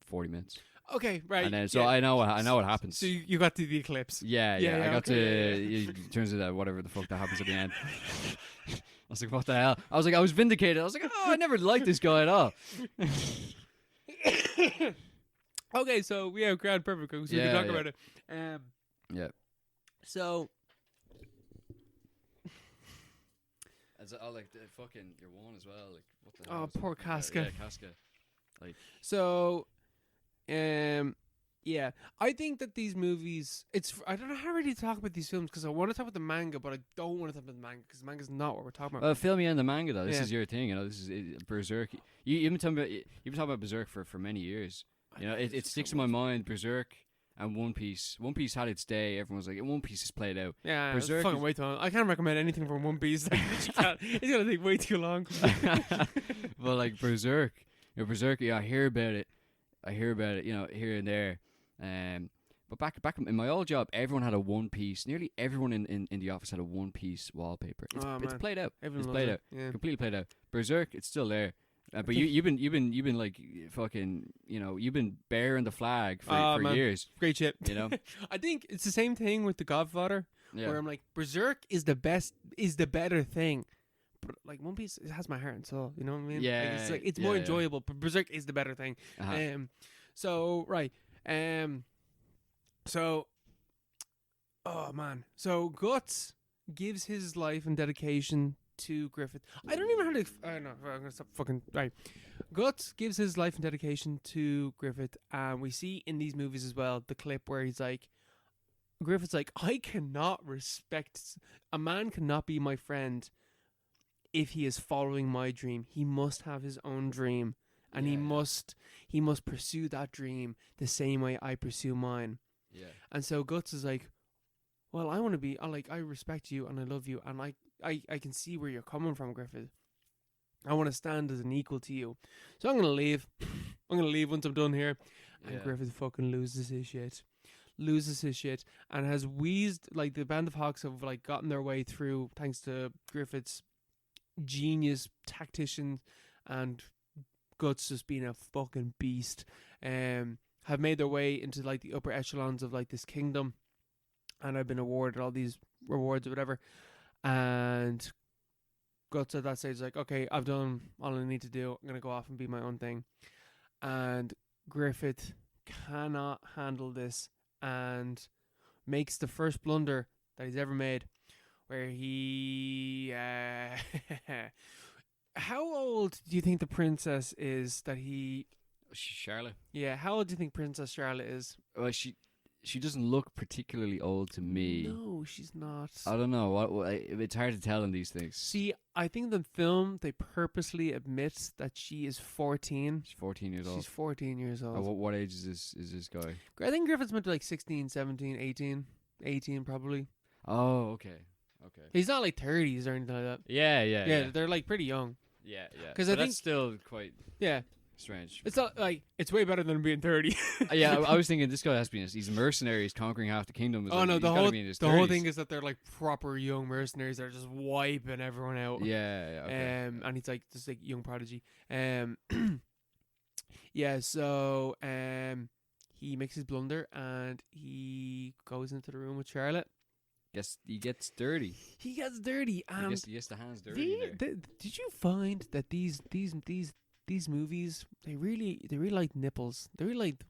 40 minutes. Okay, right. And then I know what happens. So you got to the eclipse. Yeah. I got to. It turns out whatever the fuck that happens at the end. I was like, what the hell? I was vindicated. I was like, oh, I never liked this guy at all. Okay, so we have Grand Perfect, so we can talk about it. Yeah. So. Like the fucking your one as well. Like what the Oh, hell? poor Casca. Yeah, Casca. Like So, yeah, I think that these movies. I don't know how really to talk about these films because I want to talk about the manga, but I don't want to talk about the manga because the manga's not what we're talking about. fill me in the manga though. This Yeah. is your thing. This is Berserk. You've been talking about Berserk for many years. It sticks in my mind. Berserk and One Piece. One Piece had its day. Everyone was like, One Piece is played out. Yeah, Berserk it's fucking is- way too long. I can't recommend anything from One Piece. Like, it's gonna take way too long. But like Berserk, I hear about it, here and there. But back in my old job, everyone had a One Piece. Nearly everyone in the office had a One Piece wallpaper. It's man. played out. Everyone It's loves played it. out. Yeah. Completely played out. Berserk, it's still there. But think- you've been like fucking, you've been bearing the flag for Man. years. Great shit. I think it's the same thing with the Godfather, where I'm like, Berserk is the better thing. But like One Piece, it has my heart and soul. You know what I mean? Yeah, it's more enjoyable. But Berserk is the better thing. Uh-huh. So right. So. Oh man. So Guts gives his life and dedication to Griffith. I don't even know how to. I don't know. I'm gonna stop fucking. Right. Guts gives his life and dedication to Griffith, and we see in these movies as well the clip where he's like, Griffith's like, I cannot respect. A man cannot be my friend if he is following my dream. He must have his own dream, and he must pursue that dream the same way I pursue mine. Yeah. And so Guts is like, well, I want to be. I respect you and I love you, and I can see where you're coming from, Griffith. I want to stand as an equal to you. So I'm gonna leave. I'm gonna leave once I'm done here. And Yeah. Griffith fucking loses his shit, and has wheezed. Like the band of Hawks have like gotten their way through thanks to Griffith's genius tactician and Guts just being a fucking beast. Have made their way into like the upper echelons of like this kingdom, and I've been awarded all these rewards or whatever. And Guts at that stage is like, okay, I've done all I need to do. I'm gonna go off and be my own thing. And Griffith cannot handle this and makes the first blunder that he's ever made, where he how old do you think the princess is that he Charlotte. Yeah, how old do you think Princess Charlotte is? Well, she doesn't look particularly old to me. No, she's not. I don't know. It's hard to tell in these things. See, I think the film, they purposely admit that she is 14. She's 14 years old. She's 14 years old. What age is this guy? I think Griffith's meant to be like 16, 17, 18. 18 probably. Oh, okay. He's not like 30s or anything like that. Yeah. They're like pretty young. Yeah. 'Cause But I think- that's still quite Yeah. strange. It's not like, it's way better than being 30. Yeah, I was thinking this guy has to be. He's a mercenary. He's conquering half the kingdom. Oh no, he's the gotta whole be in his the whole 30s. thing is that they're like proper young mercenaries that are just wiping everyone out. Yeah. Okay. And he's like just like young prodigy. Yeah, so he makes his blunder and he goes into the room with Charlotte, Guess he gets dirty. He gets dirty, He and gets the hands dirty there. did you find that these movies they really like nipples? They really like.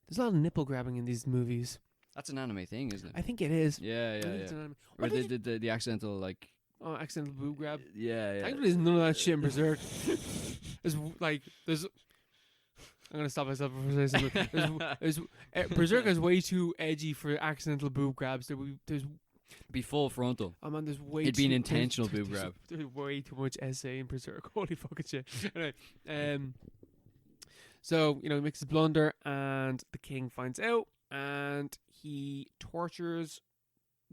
There's a lot of nipple grabbing in these movies. That's an anime thing, isn't it? I think it is. Yeah, I yeah, think yeah. it's an anime. Or What did the accidental like. Oh, accidental boob grab. Yeah, yeah. Thankfully, there's none of that shit in Berserk. There's. I'm gonna stop myself before I say something. Berserk is way too edgy for accidental boob grabs. There's Be full frontal. oh man, there's way It'd too be an intentional boob there's- grab. There's way too much essay in Berserk. Holy fucking shit. Anyway, so he makes his blunder, and the king finds out, and he tortures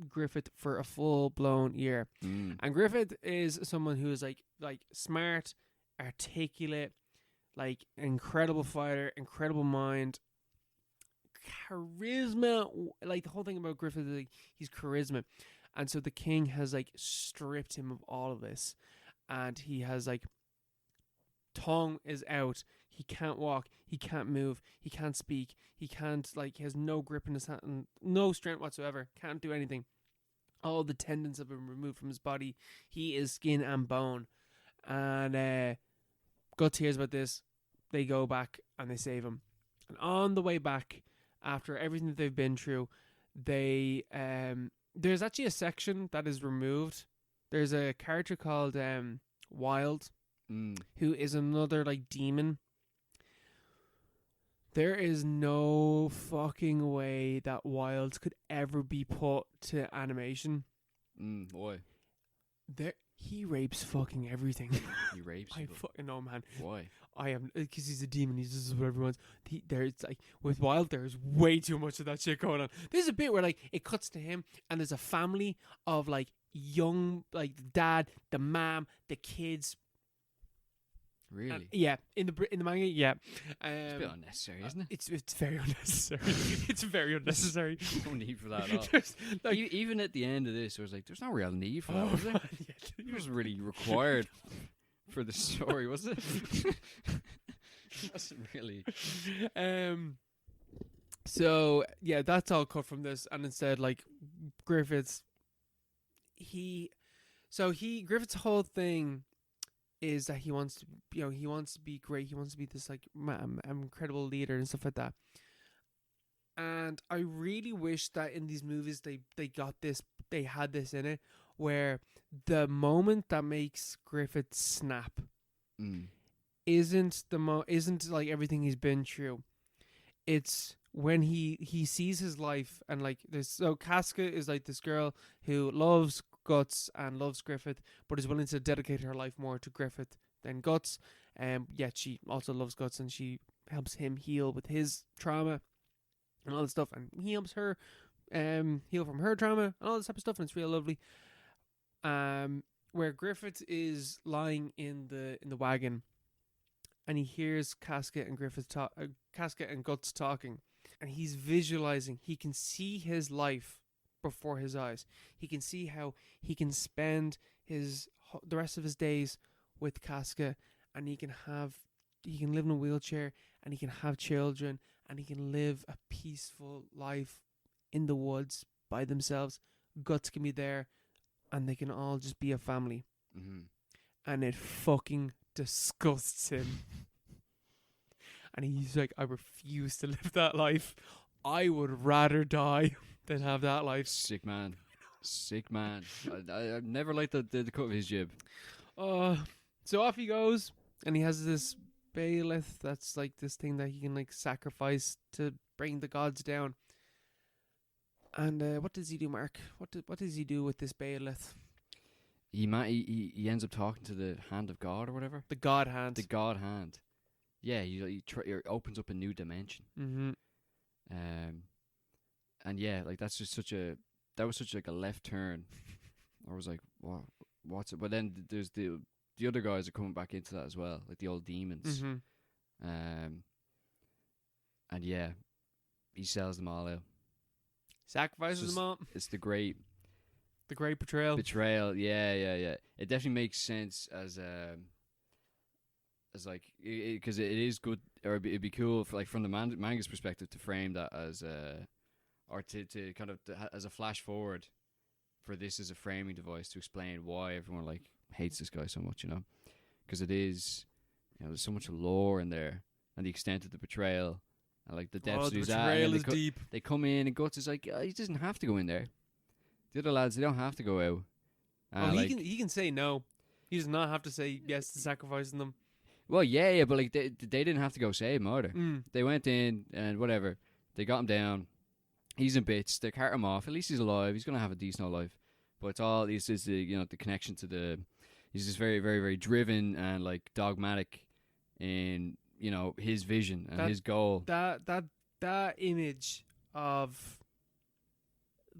Griffith for a full blown year. Mm. And Griffith is someone who is like smart, articulate, like incredible fighter, incredible mind, charisma. Like the whole thing about Griffith is like he's charisma, and so the king has like stripped him of all of this, and he has like tongue is out. He can't walk. He can't move. He can't speak. He can't he has no grip in his hand, no strength whatsoever. Can't do anything. All the tendons have been removed from his body. He is skin and bone. And Guts hears about this. They go back and they save him. And on the way back, after everything that they've been through, they there's actually a section that is removed. There's a character called Wild, who is another demon. There is no fucking way that Wild could ever be put to animation. Why? He rapes fucking everything. He rapes I people. fucking know, man. Why? I am, because he's a demon. He does whatever he wants. There's with Wild, there's way too much of that shit going on. There's a bit where it cuts to him, and there's a family of young, the dad, the mom, the kids. Really? Yeah, in the manga, yeah. It's a bit unnecessary, isn't it? It's very unnecessary. It's very unnecessary. No need for that at all. There's, Even at the end of this, I was like, there's no real need for that, oh, was there? man, yeah. It wasn't really required for the story, was it? It wasn't really. So yeah, that's all cut from this, and instead Griffith's Griffith's whole thing is that he wants to he wants to be great. He wants to be this incredible leader and stuff like that. And I really wish that in these movies they got this, they had this in it, where the moment that makes Griffith snap isn't everything he's been through. It's when he sees his life, and Casca is this girl who loves Guts and loves Griffith, but is willing to dedicate her life more to Griffith than Guts. Yet she also loves Guts, and she helps him heal with his trauma and all that stuff, and he helps her heal from her trauma and all this type of stuff, and it's real lovely. Where Griffith is lying in the wagon, and he hears Casca and Guts talking, and he's visualizing. He can see his life before his eyes. He can see how he can spend the rest of his days with Casca, and he can live in a wheelchair, and he can have children, and he can live a peaceful life in the woods by themselves. Guts can be there, and they can all just be a family. Mm-hmm. And it fucking disgusts him. And he's like, I refuse to live that life. I would rather die than have that life. Sick man. Sick man. I've never liked the cut of his jib. So off he goes, and he has this bailiff that's this thing that he can sacrifice to bring the gods down. And what does he do, Mark? What does he do with this bailiff? He ends up talking to the hand of God or whatever. The god hand. The God hand. Yeah, he opens up a new dimension. Mm-hmm. And yeah, that's just such a left turn. I was like, what's it? But then there's the other guys are coming back into that as well, the old demons. Mm-hmm. And yeah, he sells them all out. Sacrifices them all. It's the great betrayal. Yeah. It definitely makes sense as because it is good, or it'd be cool for from the manga's perspective to frame that as or to kind of as a flash forward for this as a framing device to explain why everyone like hates this guy so much, you know, because it is, you know, there's so much lore in there and the extent of the betrayal and like the depths Oh, of the his at, and betrayal then is deep. they come in and Guts is like, he doesn't have to go in there. The other lads, they don't have to go out. Oh, he can say no. He does not have to say yes to sacrificing them. Well, yeah, but like they didn't have to go save him either. Mm. They went in and whatever. They got him down. He's in bits. They cart him off. At least he's alive. He's gonna have a decent life. But it's all this is the, you know, the connection to the. He's just very, very, very driven and like dogmatic in, you know, his vision and his goal. That image of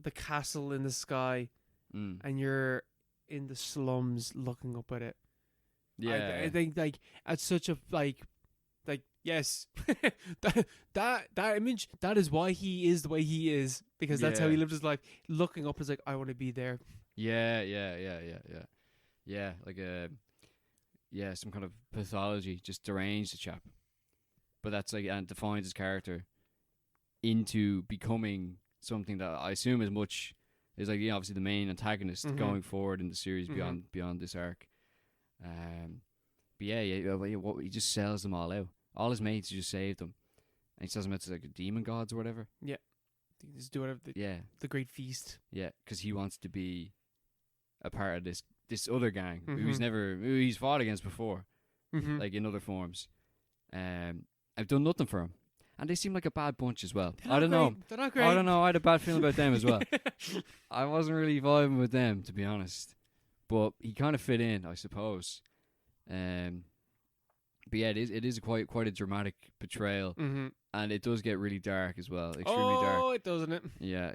the castle in the sky and you're in the slums looking up at it. Yeah, I think like at such a like yes, that image, that is why he is the way he is, because that's how he lived his life. Looking up is like, I want to be there. Yeah, like some kind of pathology, just deranged the chap. But that's like, and defines his character into becoming something that I assume as much is like, you know, obviously the main antagonist going forward in the series beyond this arc. But he just sells them all out. All his mates just saved them, and he sells them out to like demon gods or whatever. Yeah, they just do whatever. The great feast. Yeah, because he wants to be a part of this other gang who he's fought against before, like in other forms. I've done nothing for him, and they seem like a bad bunch as well. I don't know. They're not great. I don't know. I had a bad feeling about them as well. I wasn't really vibing with them, to be honest. But he kind of fit in, I suppose. But yeah, it is quite a dramatic betrayal, and it does get really dark as well, extremely dark. Oh, it doesn't it? Yeah.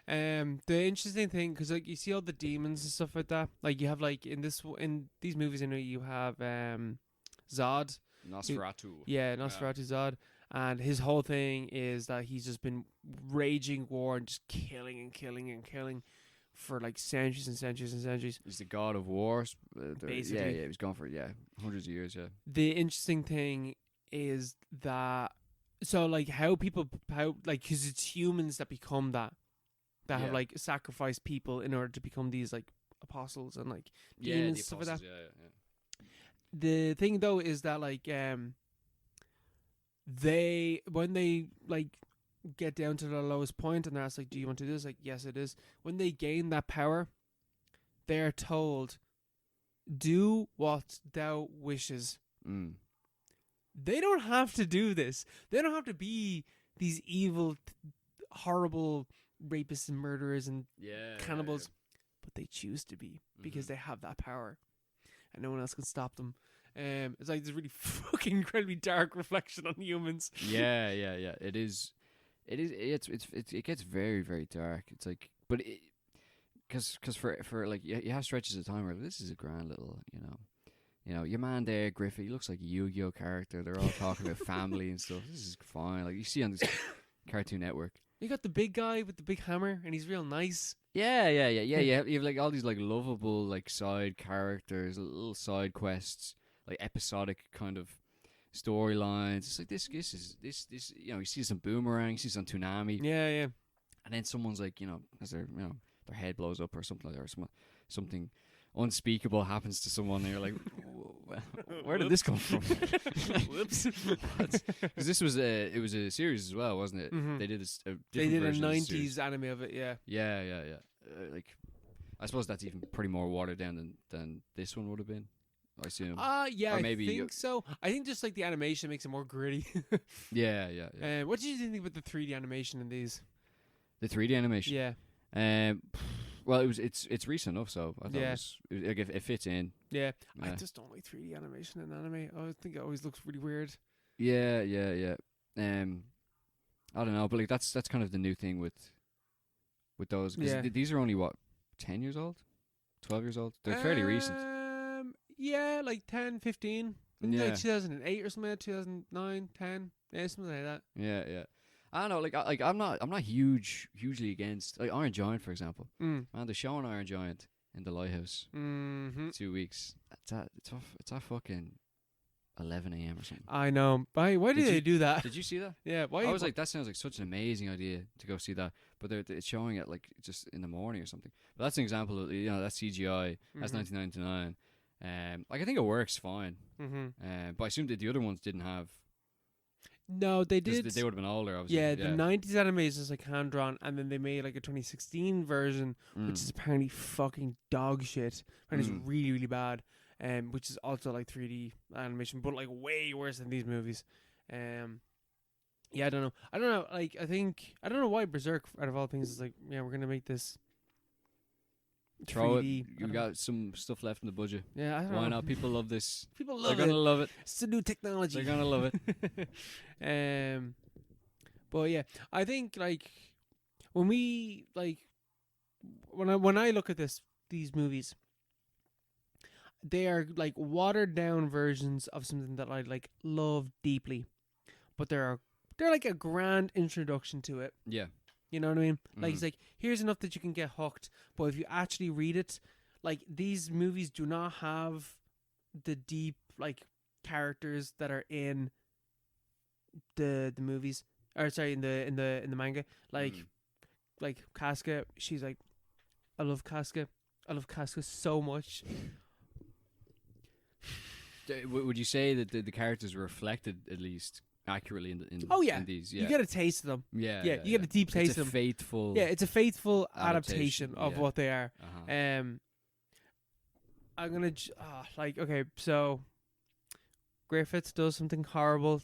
The interesting thing, because like you see all the demons and stuff like that. Like you have like in these movies, you know, you have Zod, Nosferatu. Nosferatu Zod, and his whole thing is that he's just been raging war and just killing and killing and killing for like centuries and centuries and centuries. He's the god of wars. Basically. Yeah, he was gone for hundreds of years. Yeah. The interesting thing is that, so like how because it's humans that become that have like sacrificed people in order to become these like apostles and like demons, stuff like that. Yeah. The thing though is that like they, when they like get down to the lowest point and they're asked like, do you want to do this? Like, yes it is. When they gain that power, they're told, do what thou wishes. They don't have to do this. They don't have to be these evil, horrible rapists and murderers and cannibals, but they choose to be because they have that power and no one else can stop them. It's like this really fucking incredibly dark reflection on humans. Yeah. It is. It gets very, very dark. It's like, but because for like you have stretches of time where this is a grand little, you know, your man there, Griffith, he looks like a Yu-Gi-Oh character. They're all talking about family and stuff. This is fine. Like you see on this Cartoon Network. You got the big guy with the big hammer, and he's real nice. Yeah. You have like all these like lovable like side characters, little side quests, like episodic kind of storylines. It's like this, you know, you see some Boomerang, you see some Toonami. Yeah. And then someone's like, you know, as their, you know, their head blows up or something like that, or something unspeakable happens to someone, and you're like, where did this come from? Whoops. Because this was it was a series as well, wasn't it? They did They did a version of the 90s series. anime of it, yeah. Yeah. Like, I suppose that's even pretty more watered down than this one would have been, I assume. Yeah, or maybe I think so. I think just like the animation makes it more gritty. Yeah. What did you think about the 3D animation in these? The 3D animation? Yeah. Well, it's recent enough, so I thought it fits in. Yeah. I just don't like 3D animation in anime. I think it always looks really weird. Yeah. I don't know, but like that's kind of the new thing with those. Because these are only 10 years old, 12 years old. They're fairly recent. Yeah, like 10, 15. Yeah. Like 2008 or something. 2009, 10. Yeah, something like that. Yeah. I don't know, I'm not hugely against like Iron Giant, for example. Man, they're showing Iron Giant in the Lighthouse. 2 weeks. It's a fucking 11 a.m. or something. I know. Why do Did they you- do that? Did you see that? Yeah. Why? I was like, that sounds like such an amazing idea to go see that, but it's showing it like just in the morning or something. But that's an example of, that's CGI. That's 1999. Like I think it works fine. But I assume that the other ones didn't have. No, they 'cause did. They would have been older, obviously. Yeah, the 90s animation is like hand drawn, and then they made like a 2016 version, which is apparently fucking dog shit. And it's really, really bad. Which is also like 3D animation, but like way worse than these movies. Yeah, I don't know. Like, I don't know why Berserk, out of all things, is like, yeah, we're gonna make this Throw 3D. it. You got some stuff left in the budget. Yeah, I don't know. Why not? People love this. People They're love gonna it. love it. It's a new technology. They're gonna love it. But yeah, I think like when we like when I look at these movies, they are like watered down versions of something that I like love deeply, but they're like a grand introduction to it. Yeah. You know what I mean? Like it's like, here's enough that you can get hooked, but if you actually read it, like these movies do not have the deep like characters that are in the movies, or sorry, in the manga. Like Casca, she's like, I love Casca so much. Would you say that the characters were reflected at least accurately in these? Yeah. You get a taste of them. Yeah, you get a deep taste it's a of them. faithful. Yeah, it's a faithful adaptation of yeah. what they are. I'm gonna okay, so Griffiths does something horrible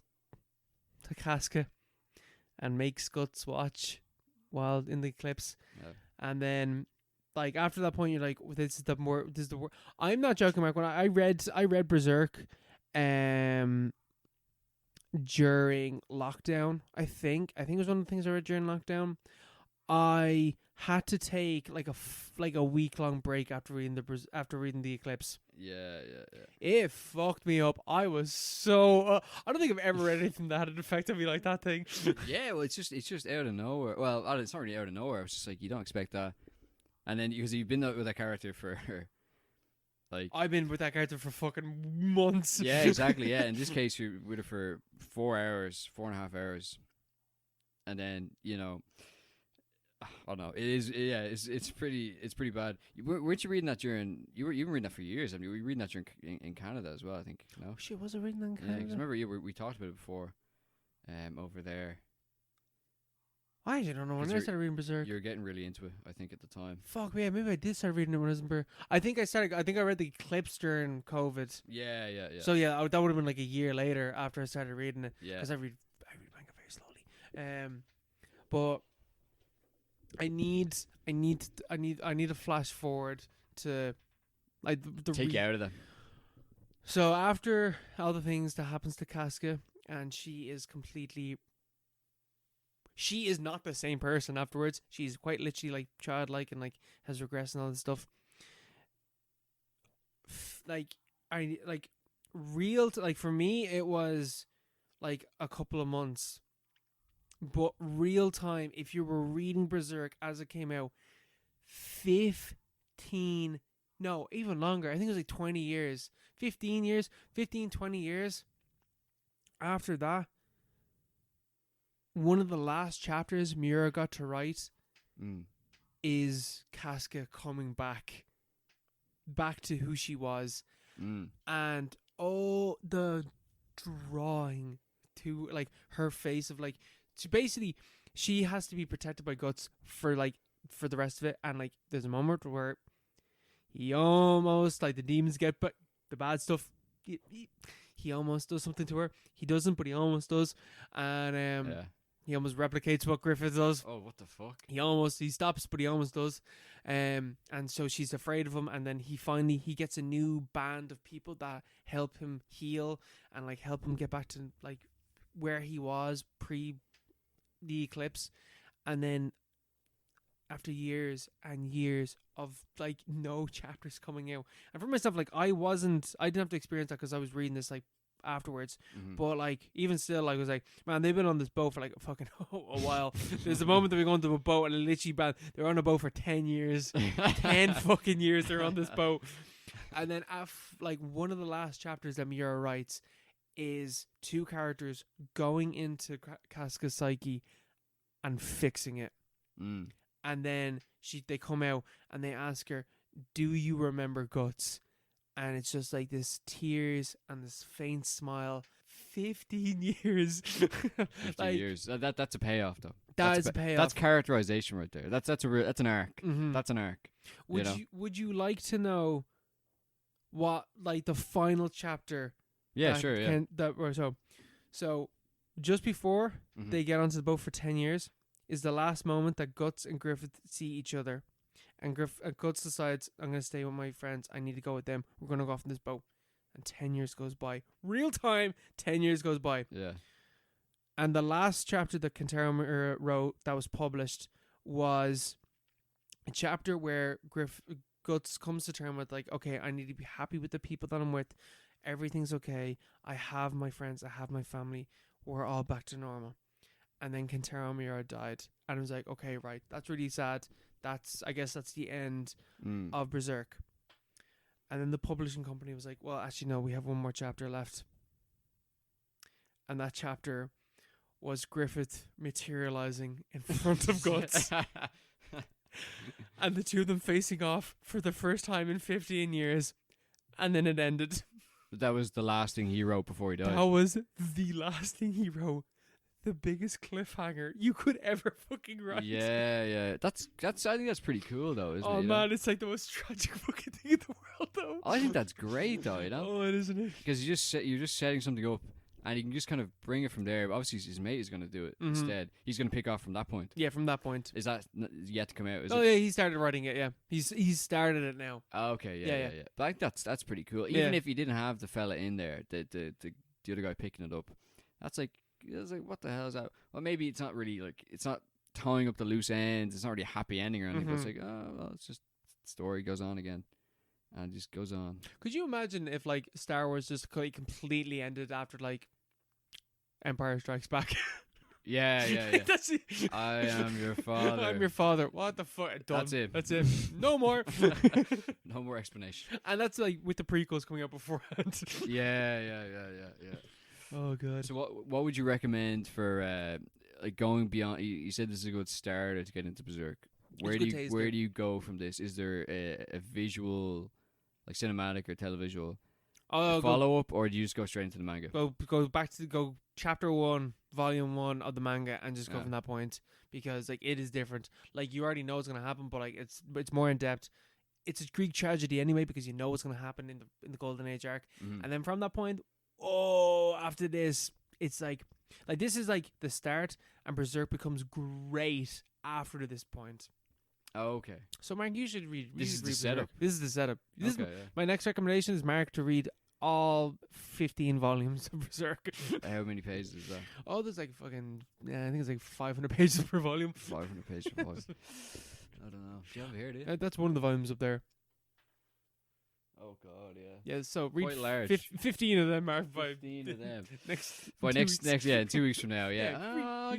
to Casca and makes Guts watch while in the eclipse, and then like after that point you're like, this is the word. I'm not joking, Mark. When I read Berserk, during lockdown, I think it was one of the things I read during lockdown. I had to take like a week long break after reading the Eclipse. Yeah. It fucked me up. I was so I don't think I've ever read anything that had affected me like that thing. Yeah, well, it's just out of nowhere. Well, it's not really out of nowhere. It's just like you don't expect that, and then because you've been with that character for like I've been with that character for fucking months. Yeah, exactly. Yeah, in this case, you're with her for 4.5 hours, and then I don't know. It is. Yeah, it's pretty bad. Weren't you reading that during? You've been reading that for years. I mean, were you reading that during in Canada as well? I think. No. Shit, was I reading that in Canada? Yeah, because remember we talked about it before, over there. I don't know when I started reading Berserk. You were getting really into it, I think, at the time. Fuck yeah, maybe I did start reading it when I was in Berserk. I think I read the Eclipse during COVID. Yeah. So yeah, that would have been like a year later after I started reading it. Yeah. Because I read manga very slowly. But I need a flash forward to like the take you out of that. So after all the things that happens to Casca, and she is not the same person afterwards. She's quite literally like childlike and like has regressed and all this stuff. For me it was like a couple of months. But real time, if you were reading Berserk as it came out, 15, no, even longer. I think it was like 20 years. 20 years after that, one of the last chapters Miura got to write is Casca coming back to who she was. And the drawing to like her face of like, she has to be protected by Guts for the rest of it, and like there's a moment where he almost, like, the demons get, but the bad stuff, he almost does something to her. He doesn't, but he almost does, and he almost replicates what Griffith does. Oh, what the fuck? He stops, but he almost does, and so she's afraid of him, and then he gets a new band of people that help him heal and like help him get back to like where he was pre the eclipse. And then after years and years of like no chapters coming out, and for myself, like I didn't have to experience that because I was reading this like afterwards, but like even still, I was like, man, they've been on this boat for like fucking a while. There's a moment that we go into a boat and literally they're on a boat for 10 years 10 fucking years they're on this boat. And then like one of the last chapters that Miura writes is two characters going into Casca's psyche and fixing it. And then they come out and they ask her, "Do you remember Guts?" And it's just like this tears and this faint smile. 15 years. 15 years. That's a payoff, though. That's a payoff. That's characterization right there. That's an arc. Mm-hmm. That's an arc. Would you like to know what like the final chapter? Yeah, sure. So just before they get onto the boat for 10 years is the last moment that Guts and Griffith see each other, and Guts decides, "I'm going to stay with my friends. I need to go with them. We're going to go off on this boat." And 10 years goes by. Real time, 10 years goes by. Yeah. And the last chapter that Kentaro wrote that was published was a chapter where Guts comes to terms with, like, okay, I need to be happy with the people that I'm with. Everything's okay. I have my friends. I have my family. We're all back to normal. And then Kentaro Miura died. And I was like, okay, right. That's really sad. I guess that's the end of Berserk. And then the publishing company was like, well, actually, no, we have one more chapter left. And that chapter was Griffith materializing in front of Guts. And the two of them facing off for the first time in 15 years. And then it ended. That was the last thing he wrote before he died. That was the last thing he wrote. The biggest cliffhanger you could ever fucking write. Yeah. That's. I think that's pretty cool, though, isn't it? Oh man, it's like the most tragic fucking thing in the world, though. I think that's great, though. Oh, it isn't it? Because you're just setting something up, and you can just kind of bring it from there. Obviously, his mate is going to do it instead. He's going to pick off from that point. Yeah, from that point. Is that yet to come out? Yeah, he started writing it. Yeah, he's started it now. Oh, okay, yeah. But I think that's pretty cool. Even if he didn't have the fella in there, the other guy picking it up, that's like. It's like, what the hell is that? Well, maybe it's not really like, it's not tying up the loose ends. It's not really a happy ending or anything. But it's like, oh, well, it's just story goes on again, and it just goes on. Could you imagine if like Star Wars just completely ended after like Empire Strikes Back? Yeah. That's it. I am your father. I'm your father. What the fuck? Done. That's it. No more. No more explanation. And that's like with the prequels coming out beforehand. Yeah. Oh god. So what would you recommend for like going beyond? You said this is a good starter to get into Berserk. Where do you go from this? Is there a visual, like cinematic or televisual follow up, or do you just go straight into the manga? Go back to chapter 1, volume 1 of the manga, and just go from that point, because like it is different. Like you already know what's gonna happen, but like it's more in depth. It's a Greek tragedy anyway, because you know what's gonna happen in the Golden Age arc, and then from that point. Oh, after this, it's like this is like the start, and Berserk becomes great after this point. Oh, okay. So, Mark, you should read. This is the setup. This is the setup. My next recommendation is Mark to read all 15 volumes of Berserk. How many pages is that? Oh, there's like fucking. Yeah, I think it's like 500 pages per volume. 500 pages per volume. I don't know. Do you have it here, do you? That's one of the volumes up there. Oh god, yeah. Yeah, so read quite large. 15 of them are 15 of them. next in 2 weeks from now, yeah. I'll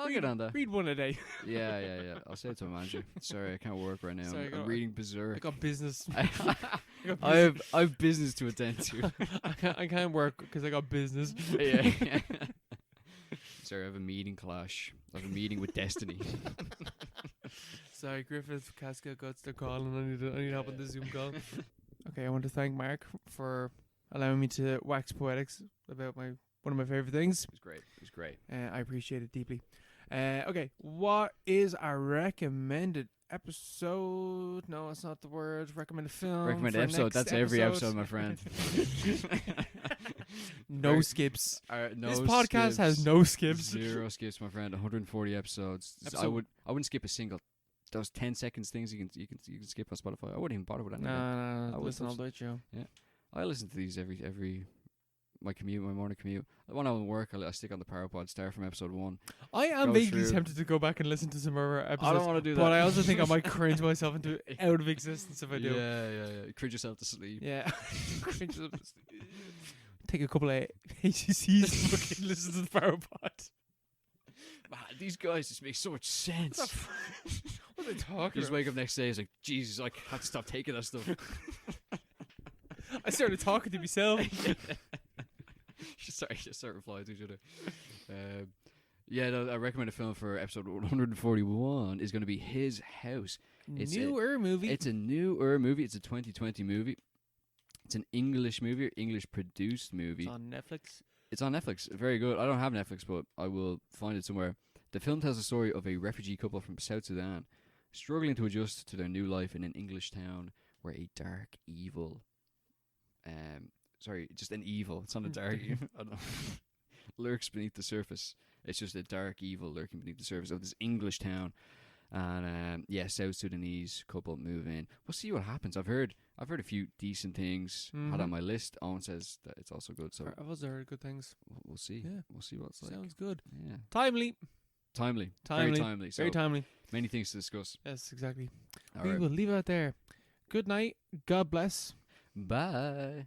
get on that. Read one a day. Yeah. I'll say it to my manager. Sorry, I can't work right now. I'm reading Berserk. I got business. I have business to attend to. I can't work because I got business. Yeah. Sorry, I have a meeting clash. I have a meeting with destiny. Sorry, Griffith, Casca, Guts, they're calling. I need help on the Zoom call. Okay, I want to thank Mark for allowing me to wax poetics about one of my favorite things. It was great. I appreciate it deeply. Okay, what is our recommended episode? No, it's not the word. Recommended film. Recommended episode. That's every episode, my friend. No skips. No this podcast has no skips. 0 skips, my friend. 140 episodes. I wouldn't skip a single. Those 10-second things you can skip on Spotify. I wouldn't even bother with that. No. I listen all the way through. Yeah, I listen to these every my morning commute. When I'm at work, I stick on the PowerPod, start from episode 1. I am vaguely tempted to go back and listen to some of our episodes. I don't want to do that, but I also think I might cringe myself out of existence if I do. Yeah. Cringe yourself to sleep. Yeah, cringe yourself to sleep. Take a couple of ACCs and fucking listen to the PowerPod. Man, these guys just make so much sense. What are they talking about? You just wake up next day, it's like, Jesus, I had to stop taking that stuff. I started talking to myself. Sorry, just start replying to each other. Yeah, no, I recommend a film for episode 141 is going to be His House. Newer movie. It's a newer movie. It's a 2020 movie. It's an English movie, or English produced movie. It's on Netflix. It's on Netflix. Very good. I don't have Netflix, but I will find it somewhere. The film tells the story of a refugee couple from South Sudan struggling to adjust to their new life in an English town where a dark evil, just an evil. It's not a dark evil. I don't know. Lurks beneath the surface. It's just a dark evil lurking beneath the surface of this English town. And South Sudanese couple move in. We'll see what happens. I've heard a few decent things. Had on my list. Owen says that it's also good. So I've also heard good things. we'll see. Yeah. We'll see what it's like. Sounds good. Yeah. Timely. Timely. Very timely. So Very timely. many things to discuss. Yes, exactly. All We right. will leave it out there. Good night. God bless. Bye.